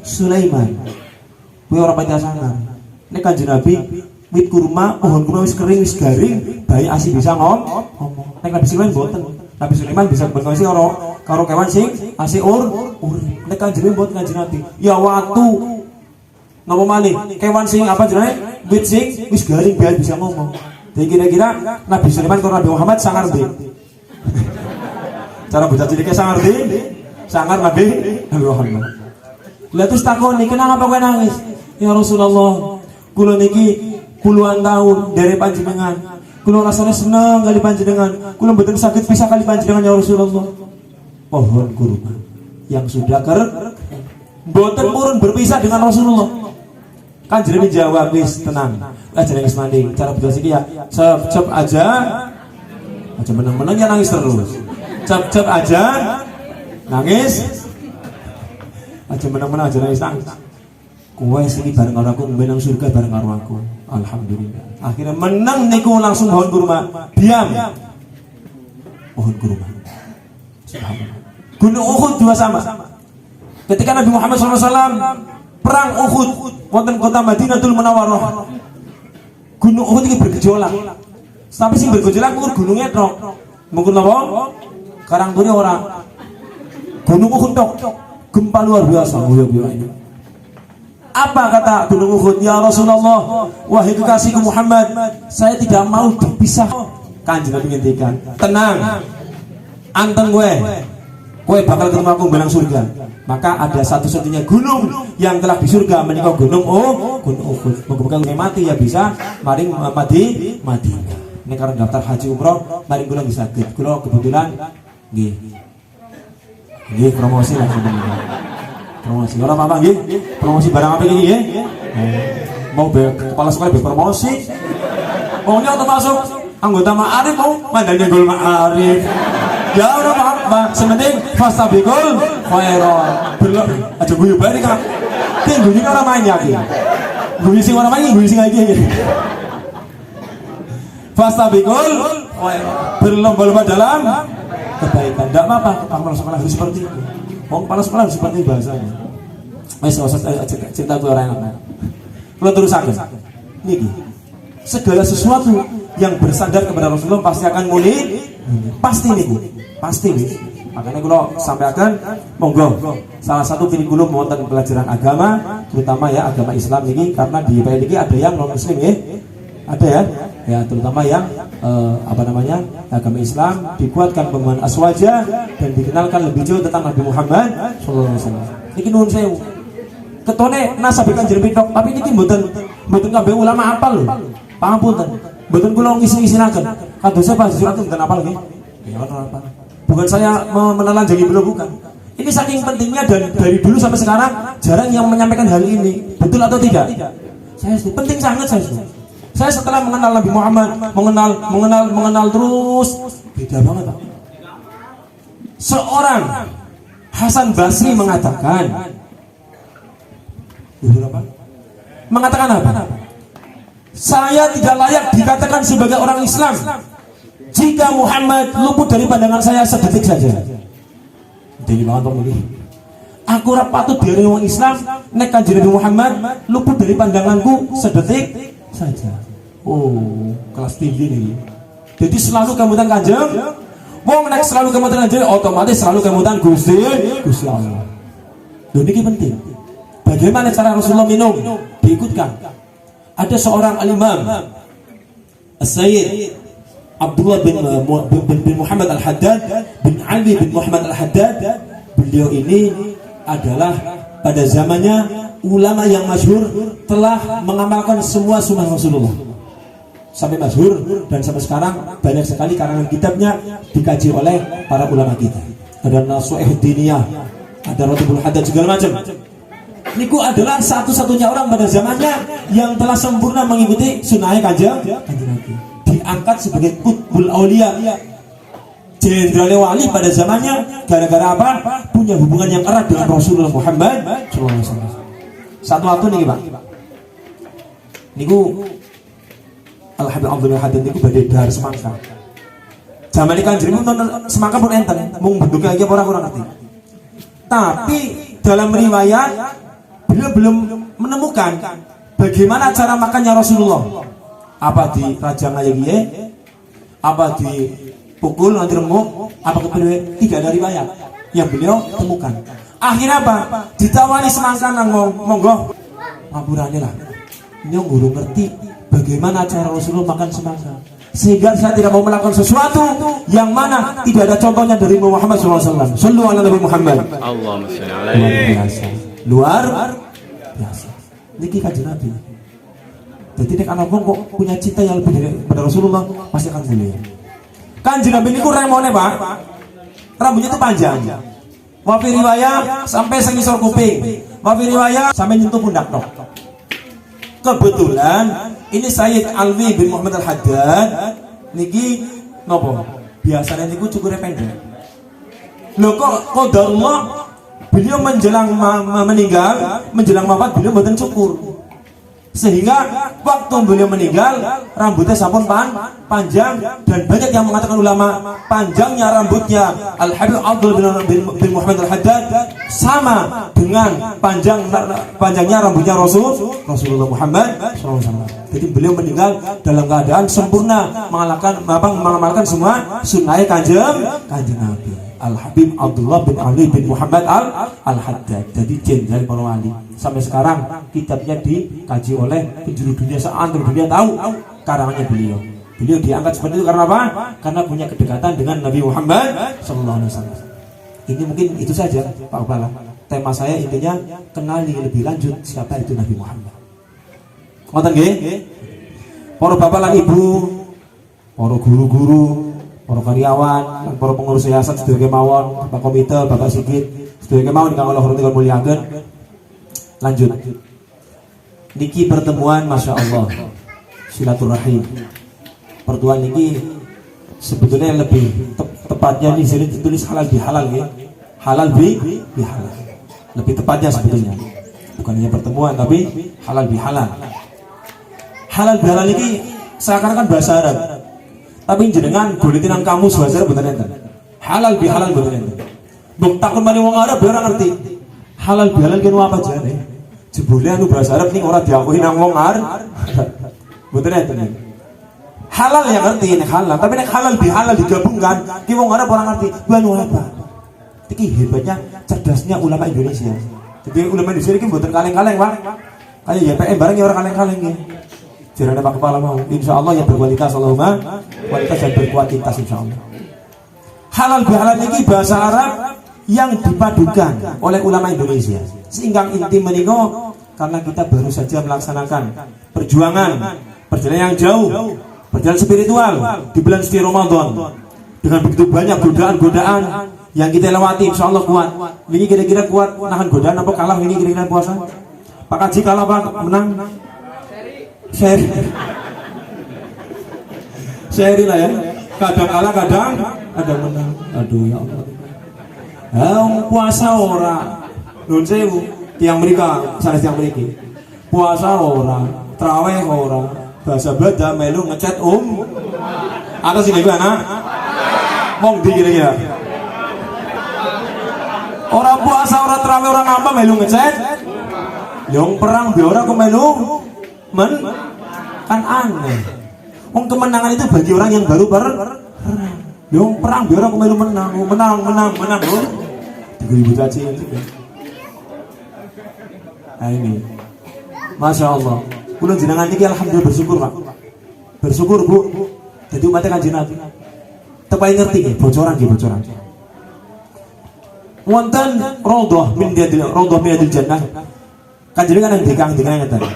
Sulaiman. Kuwi ora pati sangar. Nek Kanjeng Nabi wit kurma, pohon kurma wis kering, wis garing, bayi asih bisa ngomong. Nek Nabi Sulaiman mboten. Nabi Sulaiman bisa berkomunikasi karo kewan sing asih urip. Nek Kanjeng Nabi mboten Kanjeng Nabi. Ya watu. Napa malih? Kewan sing apa jenenge? Wit sing wis garing biar bisa ngomong. Jadi kira-kira Nabi Sulaiman karo Nabi Muhammad sangar ndi? Cara bocah ciliknya sangar Nabi Muhammad. Lah terus takoni, kenapa kowe nangis? Ya Rasulullah, kula niki puluhan tahun dari panjenengan. Kula rasane seneng kali panjenengan. Kula mboten saged pisah kali panjenengan ya Rasulullah. Pohon kurma yang sudah mboten purun berpisah dengan Rasulullah. Kan jenenge jawab wis tenang. Lah jenenge wis mandi. Cara bocah iki ya cep aja. Aja menang-menang ya nangis terus. Cep aja nangis. Aja menang-menang aja nangis. Kowe sini bareng karo aku menang surga bareng karo aku. Alhamdulillah. Akhirnya menang niku langsung pohon kurma. Diam. Pohon kurma. Subhanallah. Gunung Uhud juga sama. Ketika Nabi Muhammad SAW perang Uhud wonten kota Madinatul Munawwarah. Gunung Uhud iki bergejolak. Tapi sing bergejolak mung gunungnya tok. Mungkin apa? Karang turi orang. Gunung Uhud tok. Gempa luar biasa. Ini. Apa kata Gunung Uhud? Ya Rasulullah, wahai kekasihku Muhammad, saya tidak mau dipisah. Kanjeng Nabi ngendikan, tenang. Anteng kowe bakal ketemu aku menang surga. Maka ada satu-satunya gunung yang telah di surga menika gunung Uhud. Moga-moga mati ya bisa maring mati. Ini karena daftar haji umroh, mari kula bisa sakit. Kula kebetulan nggih promosi lah sebenarnya. Promosi ora apa-apa nggih. Promosi barang apa iki nggih? Mau kepala sekolah berpromosi. Pokoknya termasuk anggota Ma'arif mau mandangnya gol Ma'arif. Ya udah apa-apa, sementing fastabiqul khairat. Belum aja guyu bari kan. Tinggunya ora main ya iki. Guyu sing ora main, guyu sing iki. Fastabiqul khairat. Berlomba-lomba dalam kebaikan. Enggak apa-apa, kepala sekolah harus seperti itu. Kepala sekolah harus seperti bahasanya. Wis cerita gue orang enak. Kalau terusaken. Niki. Segala sesuatu yang bersandar kepada Rasulullah pasti akan muni. Pasti niku. Pasti wis. Makanya kalau sampaikan monggo salah satu kurikulum wonten pelajaran agama, terutama ya agama Islam ini karena di PLG ada yang non muslim ya. Ada ya terutama yang agama Islam dikuatkan pemahaman aswaja dan dikenalkan lebih jauh tentang Nabi Muhammad sallallahu alaihi wasallam. Niki nuwun sewu. Ketone nasab Kanjeng Pitok, tapi niki mboten kabeh ulama apal lho. Pangapunten. Mboten kula ngisi-ngisinaken. Kados Pak Surat mboten apal nggih. Ya ora apal. Bukan saya menelanjangi beliau, bukan. Ini saking pentingnya dan dari dulu sampai sekarang jarang yang menyampaikan hal ini. Betul atau tidak? Saya setuju. Penting sangat saya setuju. Saya setelah mengenal Nabi Muhammad, mengenal terus, beda banget, Pak. Seorang Hasan Basri mengatakan apa? Saya tidak layak dikatakan sebagai orang Islam jika Muhammad luput dari pandangan saya sedetik saja. Jadi banget pemilih. Aku patut dari orang Islam, nek kanjeng Nabi Muhammad luput dari pandanganku sedetik saja. Oh, kelas tinggi nih. Jadi selalu kemudian kanjeng, wong nek selalu kemudian kanjeng, otomatis selalu kemudian Gusti Allah. Loh, ini penting. Bagaimana cara Rasulullah minum? Diikutkan. Ada seorang al-Imam As-Sayyid Abdullah bin Muhammad Al-Haddad bin Ali bin Muhammad Al-Haddad. Beliau ini adalah pada zamannya ulama yang masyhur, telah mengamalkan semua sunnah Rasulullah sampai masyhur, dan sampai sekarang banyak sekali karangan kitabnya dikaji oleh para ulama kita. Ada Nasuh Diniyah, ada Ratibul Haddad, segala macam. Niku adalah satu-satunya orang pada zamannya yang telah sempurna mengikuti sunnahnya kanjeng Nabi. Diangkat sebagai Qutbul Aulia, jenderal wali pada zamannya. Gara-gara apa? Punya hubungan yang erat dengan Rasulullah Muhammad SAW. Satu waktu nih Pak, niku Al-Habib Abdul Haddad niku badhe dahar semangka. Zaman iki kanjeng semangka pun enten, mung bentuknya aja orang ngerti. Tapi dalam riwayat beliau belum menemukan bagaimana cara makannya Rasulullah. Apa di rajang aja giye, apa dipukul nanti remuk, apa kemudian tidak ada riwayat yang beliau temukan. Akhirnya apa? Ditawani semangka nang monggo ngapurane lah. Ini guru ngerti bagaimana cara Rasulullah makan semangka, sehingga saya tidak mau melakukan sesuatu yang mana tidak ada contohnya dari Muhammad SAW. Sallu ala Nabi Muhammad. Allahumma sholli alaihi. Luar biasa. Niki kanjeng Nabi. Jadi nek ana wong kok punya cita yang lebih daripada Rasulullah, pasti akan mulia. Kanjeng Nabi niku remone, Pak. Rambutnya itu panjang. Wafi riwayat sampai sengisor kuping. Wafi riwayat sampai nyentuh pundak tok. Kebetulan ini Sayyid Alwi bin Muhammad Al-Haddad niki nopo? Biasanya niku cukurnya pendek. Loh kok qadarullah beliau menjelang meninggal, menjelang wafat beliau mboten cukur. Sehingga waktu beliau meninggal rambutnya sampun panjang, dan banyak yang mengatakan ulama panjangnya rambutnya Al-Habib Abdul bin Muhammad Al-Haddad sama dengan panjangnya rambutnya Rasulullah Muhammad SAW. Jadi beliau meninggal dalam keadaan sempurna mengamalkan semua sunnah kanjeng Nabi. Al-Habib Abdullah bin Ali bin Muhammad Al-Haddad. Jadi jenderal para wali. Sampai sekarang kitabnya dikaji oleh penjuru dunia, seantero dunia tahu karangannya beliau. Beliau diangkat seperti itu karena apa? Karena punya kedekatan dengan Nabi Muhammad SAW. Ini mungkin itu saja Pak Kepala. Tema saya intinya kenali lebih lanjut siapa itu Nabi Muhammad. Ngoten nggih? Para bapak lan ibu, para guru-guru, para karyawan, para pengurus yayasan sedaya kemawon, Bapak Komite, Bapak Sigit, sedaya kemawon ingkang kula hormati kula muliaken. Lanjut. Niki pertemuan Masya Allah silaturahim. Pertemuan niki sebetulnya lebih tepatnya di sini ditulis halal bihalal ya. Halal bihalal. Lebih tepatnya sebetulnya. Bukan hanya pertemuan tapi halal bihalal. Halal bihalal ini seakan-akan bahasa Arab. Tapi jenengan goleti nang kamus bahasa Arab mboten enten. Halal bihalal mboten enten. Mbok takon mani wong Arab ora ngerti. Halal bihalal kene apa jane? Jebule anu bahasa Arab ning ora diakui nang wong Arab. Mboten enten. Halal ya ngerti nek halal, tapi nek halal bihalal digabungkan, ki wong Arab ora ngerti. Anu apa? Iki hebatnya cerdasnya ulama Indonesia. Jadi ulama Indonesia iki mboten kaleng-kaleng, Pak. Kayak YPM bareng ya ora kaleng-kaleng ya. Jarane Pak Kepala mau, insyaallah ya berkualitas, Allahumma kualitas dan berkualitas insyaallah. Halal bihalal iki bahasa Arab yang dipadukan oleh ulama Indonesia. Sehingga inti menika karena kita baru saja melaksanakan perjuangan yang jauh, perjalanan spiritual di bulan suci Ramadan. Dengan begitu banyak godaan-godaan yang kita lewati, insya Allah kuat. Ini kira-kira kuat nahan godaan apa kalah ini kira-kira puasa? Pak Haji kalah apa menang? Seri lah ya. Kadang kalah, kadang menang. Aduh ya Allah. Puasa ora. Nun sewu tiang mereka, sanes tiang mereka. Puasa ora, traweh ora. Bahasa beda melu ngecat atas ini anak. Mong di kira-kira. Orang puasa, orang traweh, orang apa melu ngecek. Yang perang biora ke melu kan aneh. Wong kemenangan itu bagi orang yang baru yang perang biora ke melu menang. Oh. 3.000 caci ini. Nah ini, masya Allah. Kulo jenengan ini alhamdulillah bersyukur Pak. Bersyukur Bu. Jadi umatnya Kanjeng Nabi. Tepai ngerti ya, bocoran. Wonten raudhah min riyadil jannah. Kanjeng kan yang dikang tadi.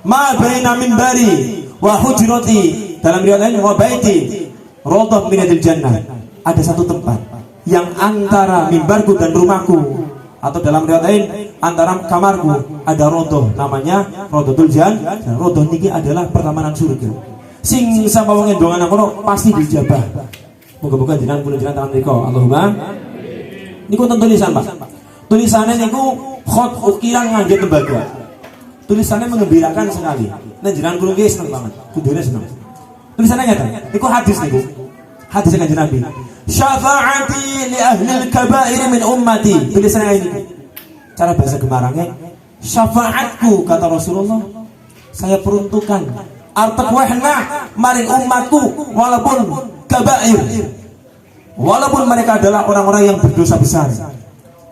Ma baina minbari wa hujrati, dalam riwayat lain wa baiti raudhah min riyadil jannah. Ada satu tempat yang antara mimbarku dan rumahku, atau dalam riwayat lain antara kamarku ada raudhah, namanya Raudhatul Jannah. Raudhah niki adalah pertamanan surga. Sing sapa wong endongan kono pasti dijabah. Moga-moga jenengan kula jenengan tangan mriku. Allahumma. Niku wonten tulisan, Pak. Tulisannya niku khot ukiran ngangge tembaga. Tulisannya mengembirakan sekali. Nek jenengan kula nggih seneng banget. Kudune seneng. Tulisannya ngeten. Niku hadis niku. Hadis Kanjeng Nabi. Syafaati li ahli al-kaba'ir min ummati. Tulisannya ini. Cara bahasa Gemarangnya, syafaatku kata Rasulullah, saya peruntukkan artaqwahna maring umatku walaupun kaba'ir. Walaupun mereka adalah orang-orang yang berdosa besar,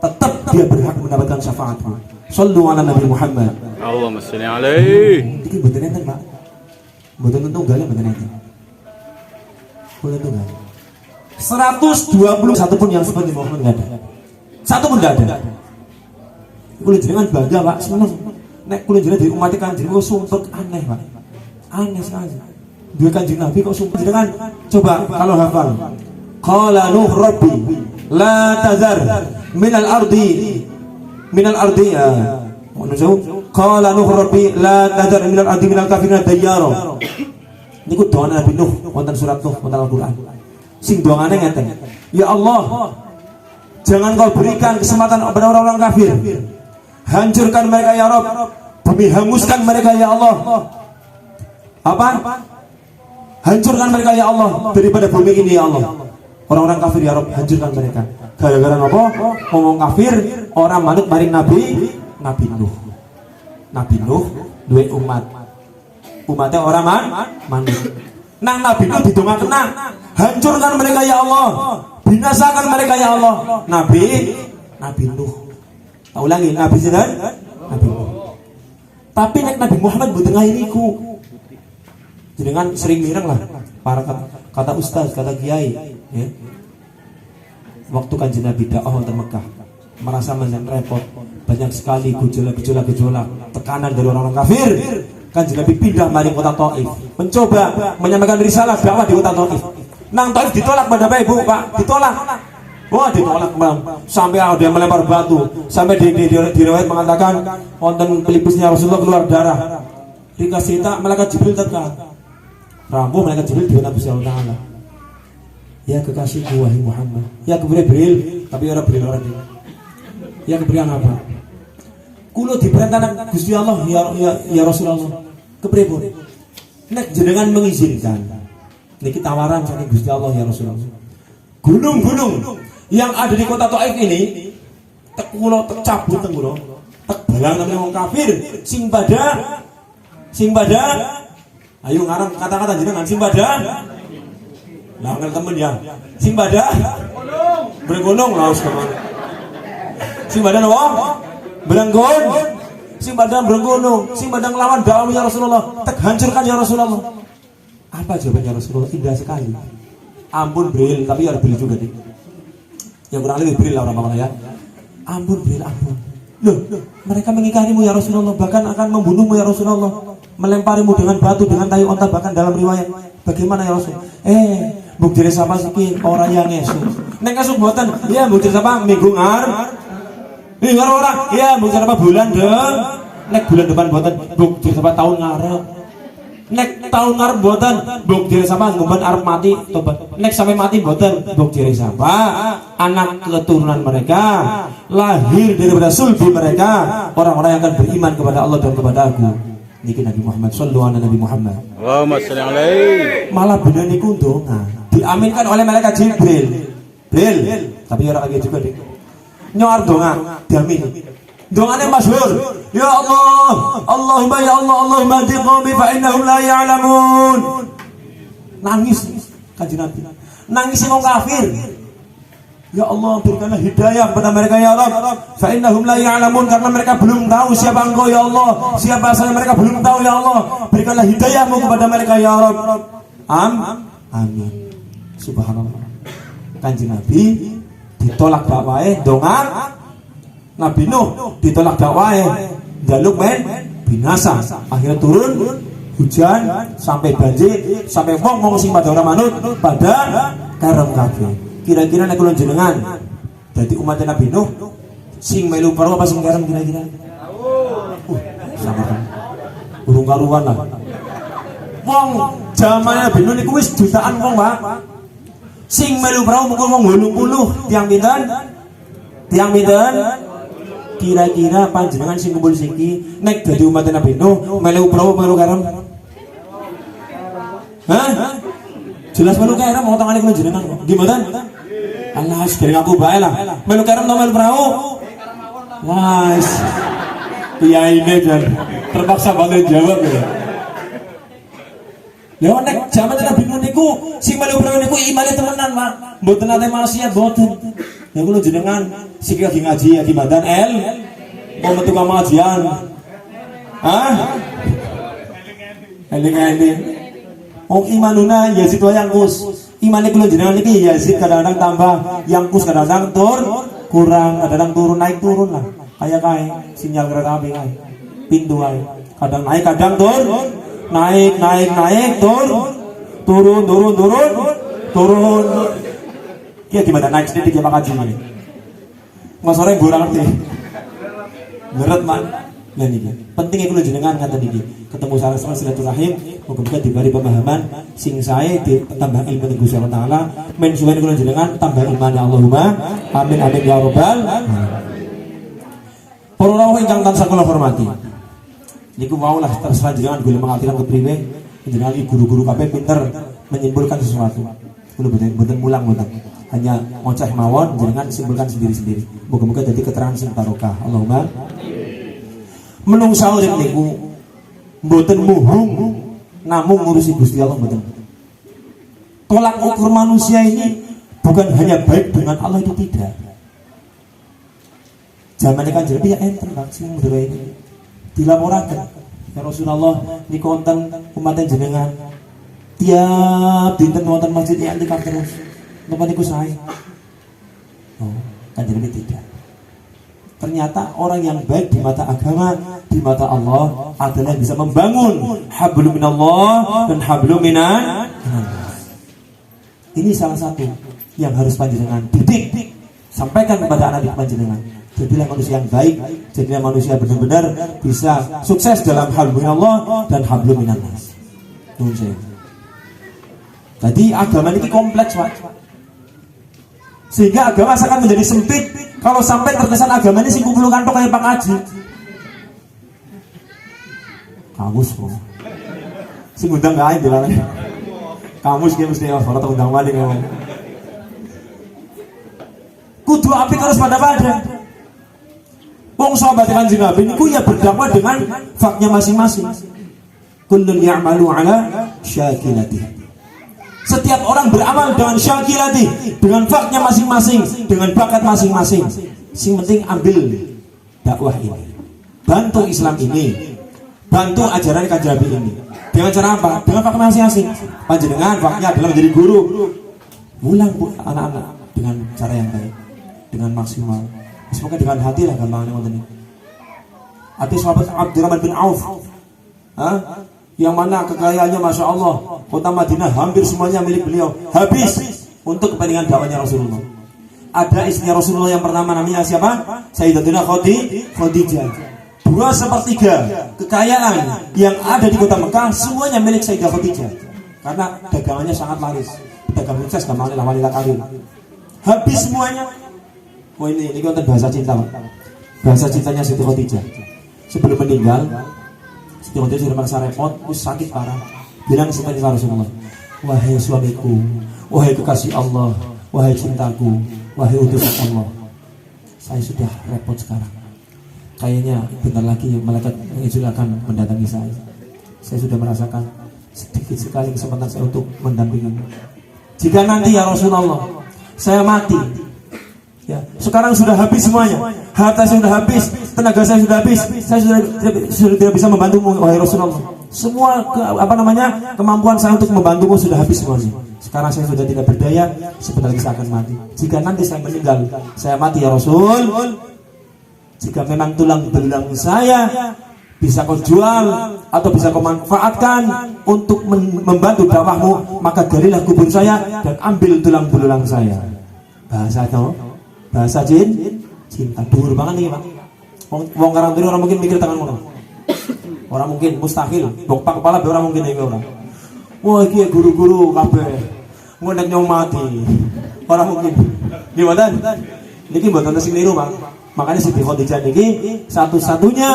tetap dia berhak mendapatkan syafaatku. Shallu ala Nabi Muhammad. Allahumma sholli alaihi. Iki mboten enten, Pak. Mboten tunggal mboten enten. Boleh tunggal. 121 pun yang seperti Muhammad enggak ada. Satu pun enggak ada. Kulo jenengan bangga, Pak. Seneng. Nek kulo jenengan di umat Kanjeng kok sumpek aneh, Pak. Aneh sekali. Dua Kanjeng Nabi kok sumpek jenengan. Coba kalau hafal. Qala Nuh Rabbi la tazar minal ardi ya. Qala Nuh Rabbi la tazar minal ardi minal kafirin dayyara. Niku doa Nabi Nuh wonten surat Nuh wonten Al-Qur'an. Sing doangane ngeten. Ya Allah, jangan kau berikan kesempatan kepada orang-orang kafir. Hancurkan mereka ya Rabb. Bumi hanguskan mereka ya Allah. Apa? Hancurkan mereka ya Allah daripada bumi ini ya Allah. Orang-orang kafir ya Rabb, hancurkan mereka. Gara-gara apa? Ngomong kafir, orang manut maring Nabi Nuh. Nabi Nuh duwe umat. Umatnya orang manut. Nang Nabi Nuh didongakna, hancurkan mereka ya Allah. Binasakan mereka ya Allah. Nabi Nuh. Tak ulangi, Nabi sinten? Nabi Nuh. Tapi nek Nabi Muhammad mboten ngiriku. Jenengan sering mireng lah para kata ustaz, kata kiai, ya. Waktu Kanjeng Nabi dakwah wonten Mekah, merasa repot, banyak sekali gejolak, tekanan dari orang-orang kafir. Kanjeng Nabi pindah maring kota Thaif, mencoba menyampaikan risalah dakwah di kota Thaif. Nang Thaif ditolak pada Bapak Ibu, Pak, ditolak. Wah, ditolak, Bang. Sampai ada yang melempar batu, sampai di riwayat mengatakan wonten pelipisnya Rasulullah keluar darah. Ringkas cerita malaikat Jibril datang. Rambu malaikat Jibril di Nabi sallallahu alaihi wasallam. Ya kekasihku wahai Muhammad. Ya Jibril, tapi orang Jibril orang ini. Ya kebrian apa? Kulo diperintahkan Gusti Allah ya Rasulullah. Kepripun? Nek jenengan mengizinkan. Niki tawaran saking Gusti Allah ya Rasulullah. Gunung-gunung yang ada di kota Thaif ini tek kula tek cabut teng kula. Tek balang nang wong kafir sing pada ayo ngarang kata-kata jenengan sing pada. Lah ngel temen ya. Sing pada bergonong laos kemana. Sing pada napa? Berenggon. Sing pada bergonong, sing pada nglawan dakwah ya Rasulullah. Tek hancurkan ya Rasulullah. Apa jawabannya Rasulullah? Indah sekali. Ampun Bril, tapi harus Bril juga nih. Yang kurang lebih Bril lah orang-orang ya. Ampun Bril, ampun. Loh, mereka mengingkarimu ya Rasulullah, bahkan akan membunuhmu ya Rasulullah, melemparimu dengan batu, dengan tayu onta, bahkan dalam riwayat. Bagaimana ya Rasul? Mbok dire sapa siki ora yang esuk. Nek esuk mboten, ya mbok dire sapa minggu minggu ora, ya mbok dire sapa bulan dong. Nek bulan depan mboten, mbok dire sapa tahun ngarep. Nek tahun ngarep mboten, mbok dire sapa ngumpen arep mati tobat. Nek sampai mati mboten, mbok dire sapa anak keturunan mereka lahir daripada sulbi mereka, orang-orang yang akan beriman kepada Allah dan kepada aku. Niki Nabi Muhammad sallallahu alaihi Nabi Muhammad. Allahumma sholli alaihi. Malah bener niku ndonga diaminkan oleh malaikat Jibril. Tapi orang lagi juga deh. Nyor donga diamin. Dongane masyhur. Ya Allah, Allahumma ya Allah, Allahumma hdi qaumi fa innahum la ya'lamun. Nangis Kanjeng Nabi. Nangis wong kafir. Ya Allah, berikanlah hidayah kepada mereka ya Rabb. Fa innahum la ya'lamun, karena mereka belum tahu siapa Engkau ya Allah. Siapa saya, mereka belum tahu ya Allah. Berikanlah hidayahmu kepada mereka ya Rabb. Amin. Subhanallah. Kanjeng Nabi ditolak dakwahe donga. Nabi Nuh ditolak dakwahe njaluk men binasa. Akhirnya turun hujan sampai banjir, sampai wong-wong sing pada ora manut pada karem kabeh. Kira-kira nek kula jenengan dadi umat Nabi Nuh sing melu paro apa sing karem kira-kira? Sama urung karuan lah. Wong jaman Nabi Nuh niku wis jutaan wong, Pak. Sing melu paro mung wong 80. Tiang pinten? Kira-kira panjenengan sing kumpul siki nek dadi umat Nabi Nuh melu paro melu karem? Hah? Jelas melu karem mau tangane kula jenengan kok. Gimana? Allah sekering aku bae lah. Melu karem to melu perahu. Wes. Kiyaine jan terpaksa banget jawab ya. Ya nek jaman Nabi Nuh niku sing melu perahu niku imane temenan, Pak. Mboten nate maksiat mboten. Ya kula jenengan sing lagi ngaji ya di Badan mau metu pengajian. Hah? Eling-eling. Oh imanuna Yazid wa Yangkus. Imane kula jenengan niki Yazid kadang-kadang tambah, Yangkus kadang-kadang kurang, kadang-kadang turun naik turun lah. Kayak sinyal kereta api kae. Pintu kae. Kadang naik, kadang turun. Naik, turun. Ki gimana naik sedikit ya Pak Haji ini. Masore kurang ngerti. Berat man. Lah niki. Penting kula jenengan ngaten niki. Ketemu sareng silaturahim, muga-muga diberi pemahaman sing sae ditambah ilmu ning Gusti Allah taala, men suwen kula jenengan tambah iman ya Allahumma. Amin ya rabbal alamin. Para rawuh ingkang tansah kula hormati. Niku wau lah terserah jenengan golek mengaturkan kepriwe, jenengan iki guru-guru kabeh pinter menyimpulkan sesuatu. Kula boten mulang boten. Hanya ngoceh mawon jenengan simpulkan sendiri-sendiri. Muga-muga dadi keterangan sing barokah. Allahumma. Menungsa urip niku mboten muhung namung ngurusi Gusti Allah mboten. Tolak ukur manusia ini bukan hanya baik dengan Allah itu tidak. Zaman Kanjeng Nabi ya enten Pak sing model ini. Dilaporaken ya Rasulullah niku wonten umat jenengan tiap dinten wonten masjid yang dikak terus. Napa niku sae? Oh, Kanjeng Nabi tidak. Ternyata orang yang baik di mata agama, di mata Allah adalah yang bisa membangun hablum minallah dan hablum minan. Ini salah satu yang harus panjenengan didik, sampaikan kepada anak panjenengan. Jadilah manusia yang baik, jadilah manusia benar-benar bisa sukses dalam hablum minallah dan hablum minan nas. Jadi agama ini kompleks, Pak. Sehingga agama akan menjadi sempit kalau sampai terkesan agama ini sing kumpul kantok kayak Pak Haji. Kamus kok. Sing undang kae bilangane. Kamus ki mesti ora tau undang wali ngomong. Kudu apik harus pada-pada. Wong sahabat Kanjeng Nabi niku ya berdakwah dengan faknya masing-masing. Kullun ya'malu ala syakilatihi. Setiap orang beramal dengan syakilati, dengan faknya masing-masing, dengan bakat masing-masing. Sing penting ambil dakwah ini, bantu Islam ini, bantu ajaran Kanjeng Nabi ini. Dengan cara apa? Dengan fak masing-masing. Panjenengan faknya adalah menjadi guru. Ulang Bu anak-anak dengan cara yang baik, dengan maksimal. Semoga dengan hati lah gampangnya ngoten iki. Hati sahabat Abdurrahman bin Auf. yang mana kekayaannya Masya Allah, kota Madinah hampir semuanya milik beliau, habis untuk kepentingan dakwahnya Rasulullah. Ada istrinya Rasulullah yang pertama namanya siapa? Sayyidatuna Khadijah. 2/3 kekayaan yang ada di kota Mekah semuanya milik Sayyidah Khadijah, karena dagangannya sangat laris, dagang sukses, gampang wanita karir. Habis semuanya. Oh ini konten bahasa cinta, Pak. Bahasa cintanya Siti Khadijah. Sebelum meninggal, Siti Khadijah sudah merasa repot, sakit parah. Bilang seperti Rasulullah, wahai suamiku, wahai kekasih Allah, wahai cintaku, wahai utusan Allah, saya sudah repot sekarang. Kayaknya bentar lagi malaikat Jibril akan mendatangi saya. Saya sudah merasakan sedikit sekali kesempatan saya untuk mendampingi. Jika nanti ya Rasulullah saya mati, ya, sekarang sudah habis semuanya, harta saya sudah habis, tenaga saya sudah habis, saya sudah tidak bisa membantumu wahai Rasulullah. Semua kemampuan saya untuk membantumu sudah habis semuanya. Sekarang saya sudah tidak berdaya, sebentar lagi saya akan mati. Jika nanti saya meninggal, saya mati ya Rasul, jika memang tulang belulang saya bisa kau jual atau bisa kau manfaatkan untuk membantu dakwahmu, maka galilah kubur saya dan ambil tulang belulang saya. Bahasa cinta dhuwur banget nih Pak. Wong karang turu orang mungkin mikir tangan ngono. Orang mungkin mustahil, bokpak kepala orang mungkin iki ora. Wah iki guru-guru kabeh ngonek nyong mati. Orang mungkin. Gimana? Niki mboten sing niru, Pak. Makanya Siti Khadijah niki satu-satunya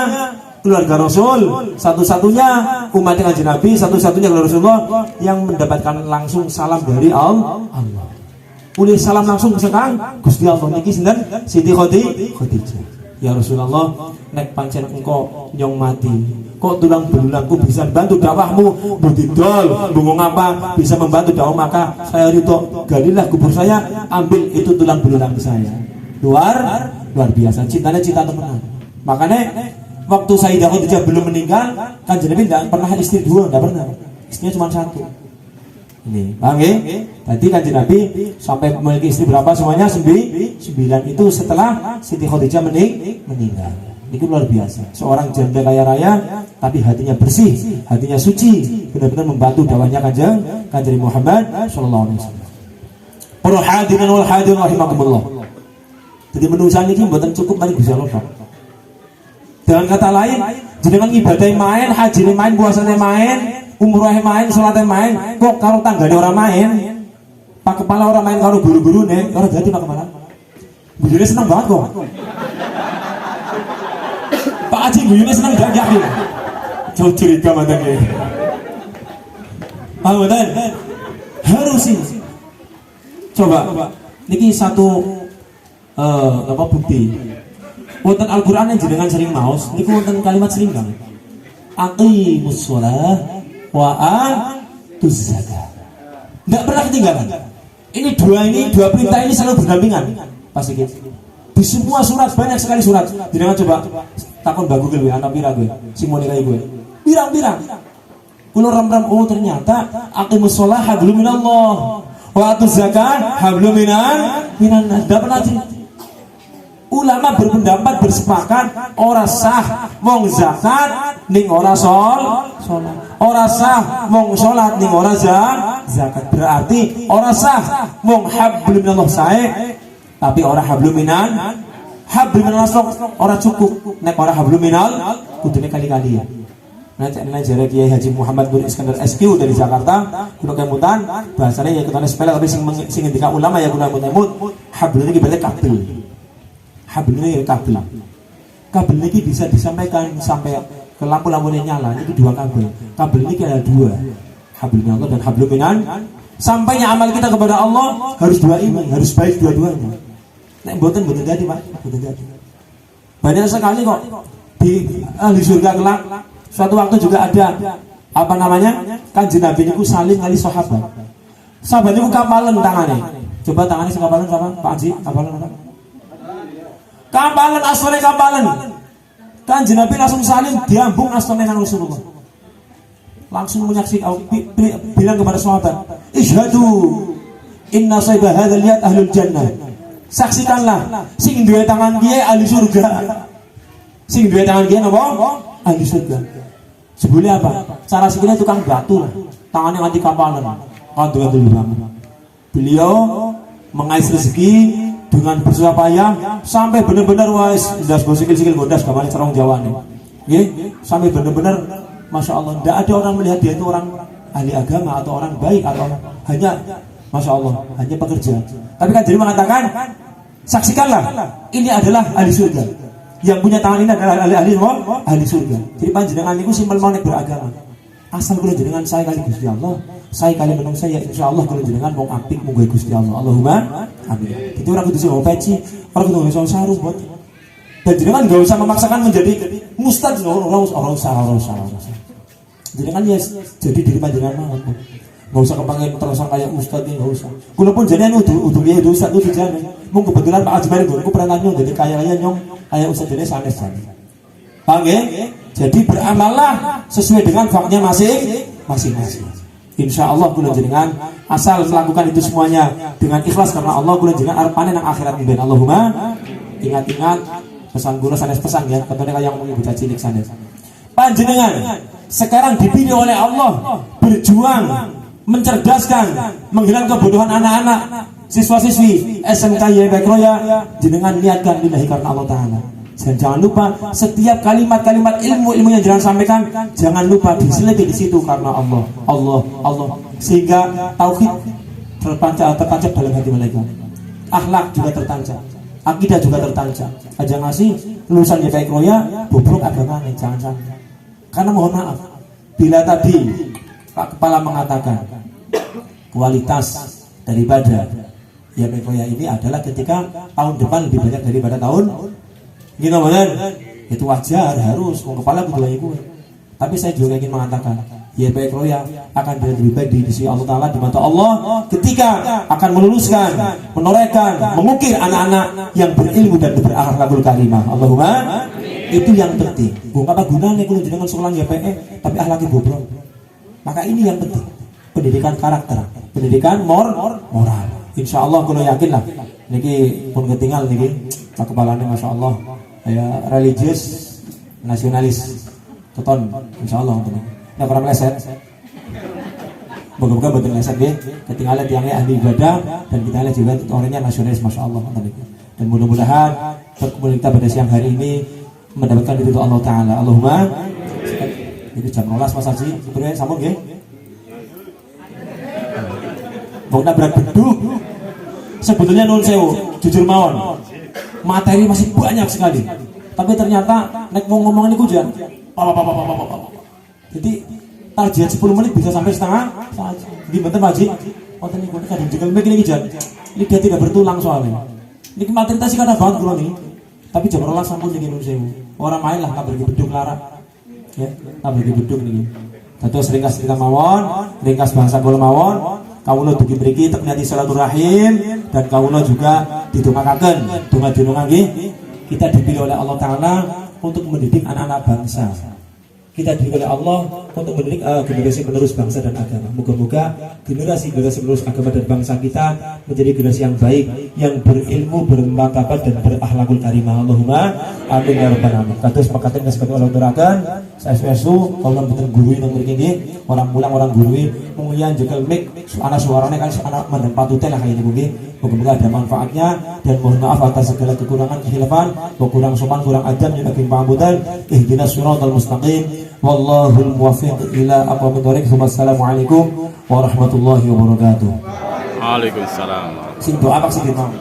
keluarga Rasul, satu-satunya umat Kanjeng Nabi, satu-satunya keluarga Rasulullah yang mendapatkan langsung salam dari Allah. Ulih salam langsung sekarang Gusti Allah niki sinten? Siti Khadijah. Ya Rasulullah, nek pancen engkau nyong mati, kok tulang belulangku bisa bantu dakwahmu, budidol, bungong apa bisa membantu dakwah, maka saya ridho, galilah kubur saya, ambil itu tulang belulang saya. Luar biasa, cintanya cinta teman. Makanya waktu Sayyidah Khadijah belum meninggal, Kanjeng Nabi tidak pernah istri dua, tidak pernah. Istrinya cuma satu. Ini, paham ya? Tadi Kanjeng Nabi sampai memiliki istri berapa semuanya? 9. Itu setelah Siti Khadijah meninggal. Itu luar biasa. Seorang janda kaya raya, tapi hatinya bersih, hatinya suci, benar-benar membantu dakwahnya Kanjeng Muhammad Sallallahu Alaihi Wasallam. Para hadirin wal hadirin rahimakumullah. Jadi menusan ini buatan cukup mari bisa loh. Dengan kata lain, jenengan ibadah main, haji main, puasanya main, umroh main, sholat main, kok kalau tanggane orang main, pak kepala orang main kalau buru-buru nih, orang berarti pak kepala. Bujurnya seneng banget kok. Pak Haji bujurnya seneng gak yakin. Jauh cerita matanya. Pak Mudan, harus sih. Coba, niki satu bukti. Wonten Al-Qur'an yang jenengan sering maos, niku wonten kalimat sering kan. Aqimus shalah wa atuz zakah. Enggak pernah ketinggalan. Ini dua perintah ini selalu berdampingan. Pasti gitu. Di semua surat, banyak sekali surat. Jenengan coba takon bagu gue, anak pira gue, sing muni kaya gue. Pirang-pirang. Kulo ram-ram, oh ternyata aqimus shalah hablum minallah wa atuz zakah hablum minan. Enggak pernah ulama berpendapat bersepakat ora sah wong zakat ning ora salat, ora sah wong salat ning ora zakat. Berarti ora sah wong hablum minallah sae tapi ora hablum minan ora cukup. Nek ora hablum minal kudune kali-kali ya. Nah jare Kiai Haji Muhammad bin Iskandar SQ dari Jakarta, kulo kemutan bahasanya ya kutane sepele tapi sing ngendika ulama ya kulo kemut hablum iki berarti kabel. Kabelnya kabel. Kabel ini bisa disampaikan sampai ke lampu-lampunya nyala. Ini dua kabel. Kabel ini ada dua. Hablumnya Allah dan hablum minan. Sampainya amal kita kepada Allah harus dua ini, harus baik dua-duanya. Nek mboten jadi Pak, mboten jadi. Banyak sekali kok di ahli surga kelak. Suatu waktu juga ada Kanjeng Nabi niku saling kali sahabat. Sahabat niku kapalan tangannya. Coba tangannya sekapalan sama Pak Haji, kapalan apa? Kampalan aswane kampalan. Kanjeng Nabi langsung saling diambung aswane nang Rasulullah. Langsung menyaksikan bilang kepada sahabat, "Ishhadu inna sahiba hadzal yad ahlul jannah." Saksikanlah sing duwe tangan kiye ahli surga. Sing duwe tangan kiye napa? Ahli surga. Jebule apa? Cara sikile tukang batu lah. Tangannya nganti kapalan. Kandel-kandel banget. Beliau mengais rezeki dengan bersusah payah sampai benar-benar wis ndas go sikil-sikil gondas gamane cerong Jawane. Nggih, sampai benar-benar Masya Allah, tidak ada orang melihat dia itu orang ahli agama atau orang baik atau hanya Masya Allah, hanya pekerja. Tapi kan jadi mengatakan, saksikanlah, ini adalah ahli surga. Yang punya tangan ini adalah ahli surga. Jadi panjenengan itu simpel mau beragama. Asal kula jenengan saya kali Gusti Allah, saya kali menung saya insya Allah kula jenengan mau apik monggo Gusti Allah. Allahumma amin. Itu orang kudu sing peci, orang kudu sing saru buat. Dan jenengan enggak usah memaksakan menjadi mustad, orang usah. Jenengan ya jadi diri panjenengan mawon. Enggak usah kepengen terusan kayak ustaz enggak usah. Kula pun jenengan udah ya ustaz itu jane. Mung kebetulan Pak Ajmari aku pernah nyong jadi kaya nyong kayak ustaz dene sanes jane. Paham nggih? Jadi beramallah sesuai dengan faknya masing-masing. Insya Allah kula jenengan asal melakukan itu semuanya dengan ikhlas karena Allah kula jenengan arep panen nang akhirat mimben. Allahumma ingat-ingat pesan kula sanes pesan ya, katanya kayak ngomong bocah cilik sanes. Panjenengan sekarang dipilih oleh Allah berjuang mencerdaskan menghilangkan kebodohan anak-anak siswa-siswi SMK YP Kroya, jenengan niatkan lillahi karena Allah Ta'ala. Dan jangan lupa setiap kalimat-kalimat ilmu yang jangan sampaikan jangan lupa diselipin di situ karena Allah sehingga tauhid tertancap dalam hati mereka, akhlak juga tertancap, akidah juga tertancap. Aja ngasih lulusan YPI Kroya bobrok agamanya jangan sampai. Karena mohon maaf bila tadi Pak Kepala mengatakan kualitas daripada YPI Kroya ini adalah ketika tahun depan lebih banyak daripada tahun gitu benar, itu wajar harus mau kepala kudu iku. Tapi saya juga ingin mengatakan YPI Kroya akan lebih baik di sisi Allah Ta'ala di mata Allah ketika akan meluluskan, menorehkan, mengukir anak-anak yang berilmu dan berakhlakul karimah. Allahumma itu yang penting. Bukan apa gunanya kalau jenengan sekolah YPI tapi akhlaknya bobrok. Maka ini yang penting, pendidikan karakter, pendidikan moral. Insya Allah kalau yakin lah niki pun ketinggal niki Pak Kepalanya Masya Allah ya religius nasionalis teton Insya Allah untuk ya kurang leset moga-moga betul leset ya ketinggalan tiangnya ahli ibadah dan kita lihat juga orangnya nasionalis Masya Allah dan mudah-mudahan perkumpulan kita pada siang hari ini mendapatkan ridho Allah Ta'ala. Allahumma itu jam 12 Mas Haji sebenarnya sambung ya mau nabrak beduk sebetulnya nun sewu jujur mawon materi masih banyak sekali tapi ternyata nek mau ngomong ini kujan jadi target 10 menit bisa sampai setengah saat gimana Pak Haji ini kadang jengkel begini kujan lidah tidak bertulang soalnya ini materi tadi kata banget kalau nih tapi jam 12 sampun jadi nun sewu orang main lah tak bagi beduk lara ya tak bagi beduk nih terus ringkas cerita mawon ringkas bahasa bola mawon kawula dugi mriki tek niati silaturahim dan kawula juga didongakaken donga-donga nggih kita dipilih oleh Allah Ta'ala untuk mendidik anak-anak bangsa. Kita dipilih oleh Allah untuk mendidik generasi penerus bangsa dan agama. Moga-moga generasi penerus agama dan bangsa kita menjadi generasi yang baik, yang berilmu, bermartabat dan berakhlakul karimah. Allahumma amin ya rabbal alamin. Kados makaten kasebut Allah turaken saestu kawula mboten guru nang mriki nggih, orang mulang orang guru mulian jekel mik ana suarane kan ana mendem patute lah kaya niku nggih. Moga-moga ada manfaatnya dan mohon maaf atas segala kekurangan khilafan, kurang sopan, kurang adab yang akan pambutan. Ihdinas siratal mustaqim. Wallahul muwaffiq ila aqwamit thoriq. Wassalamualaikum warahmatullahi wabarakatuh. Waalaikumsalam. Sing doa apa sih kita?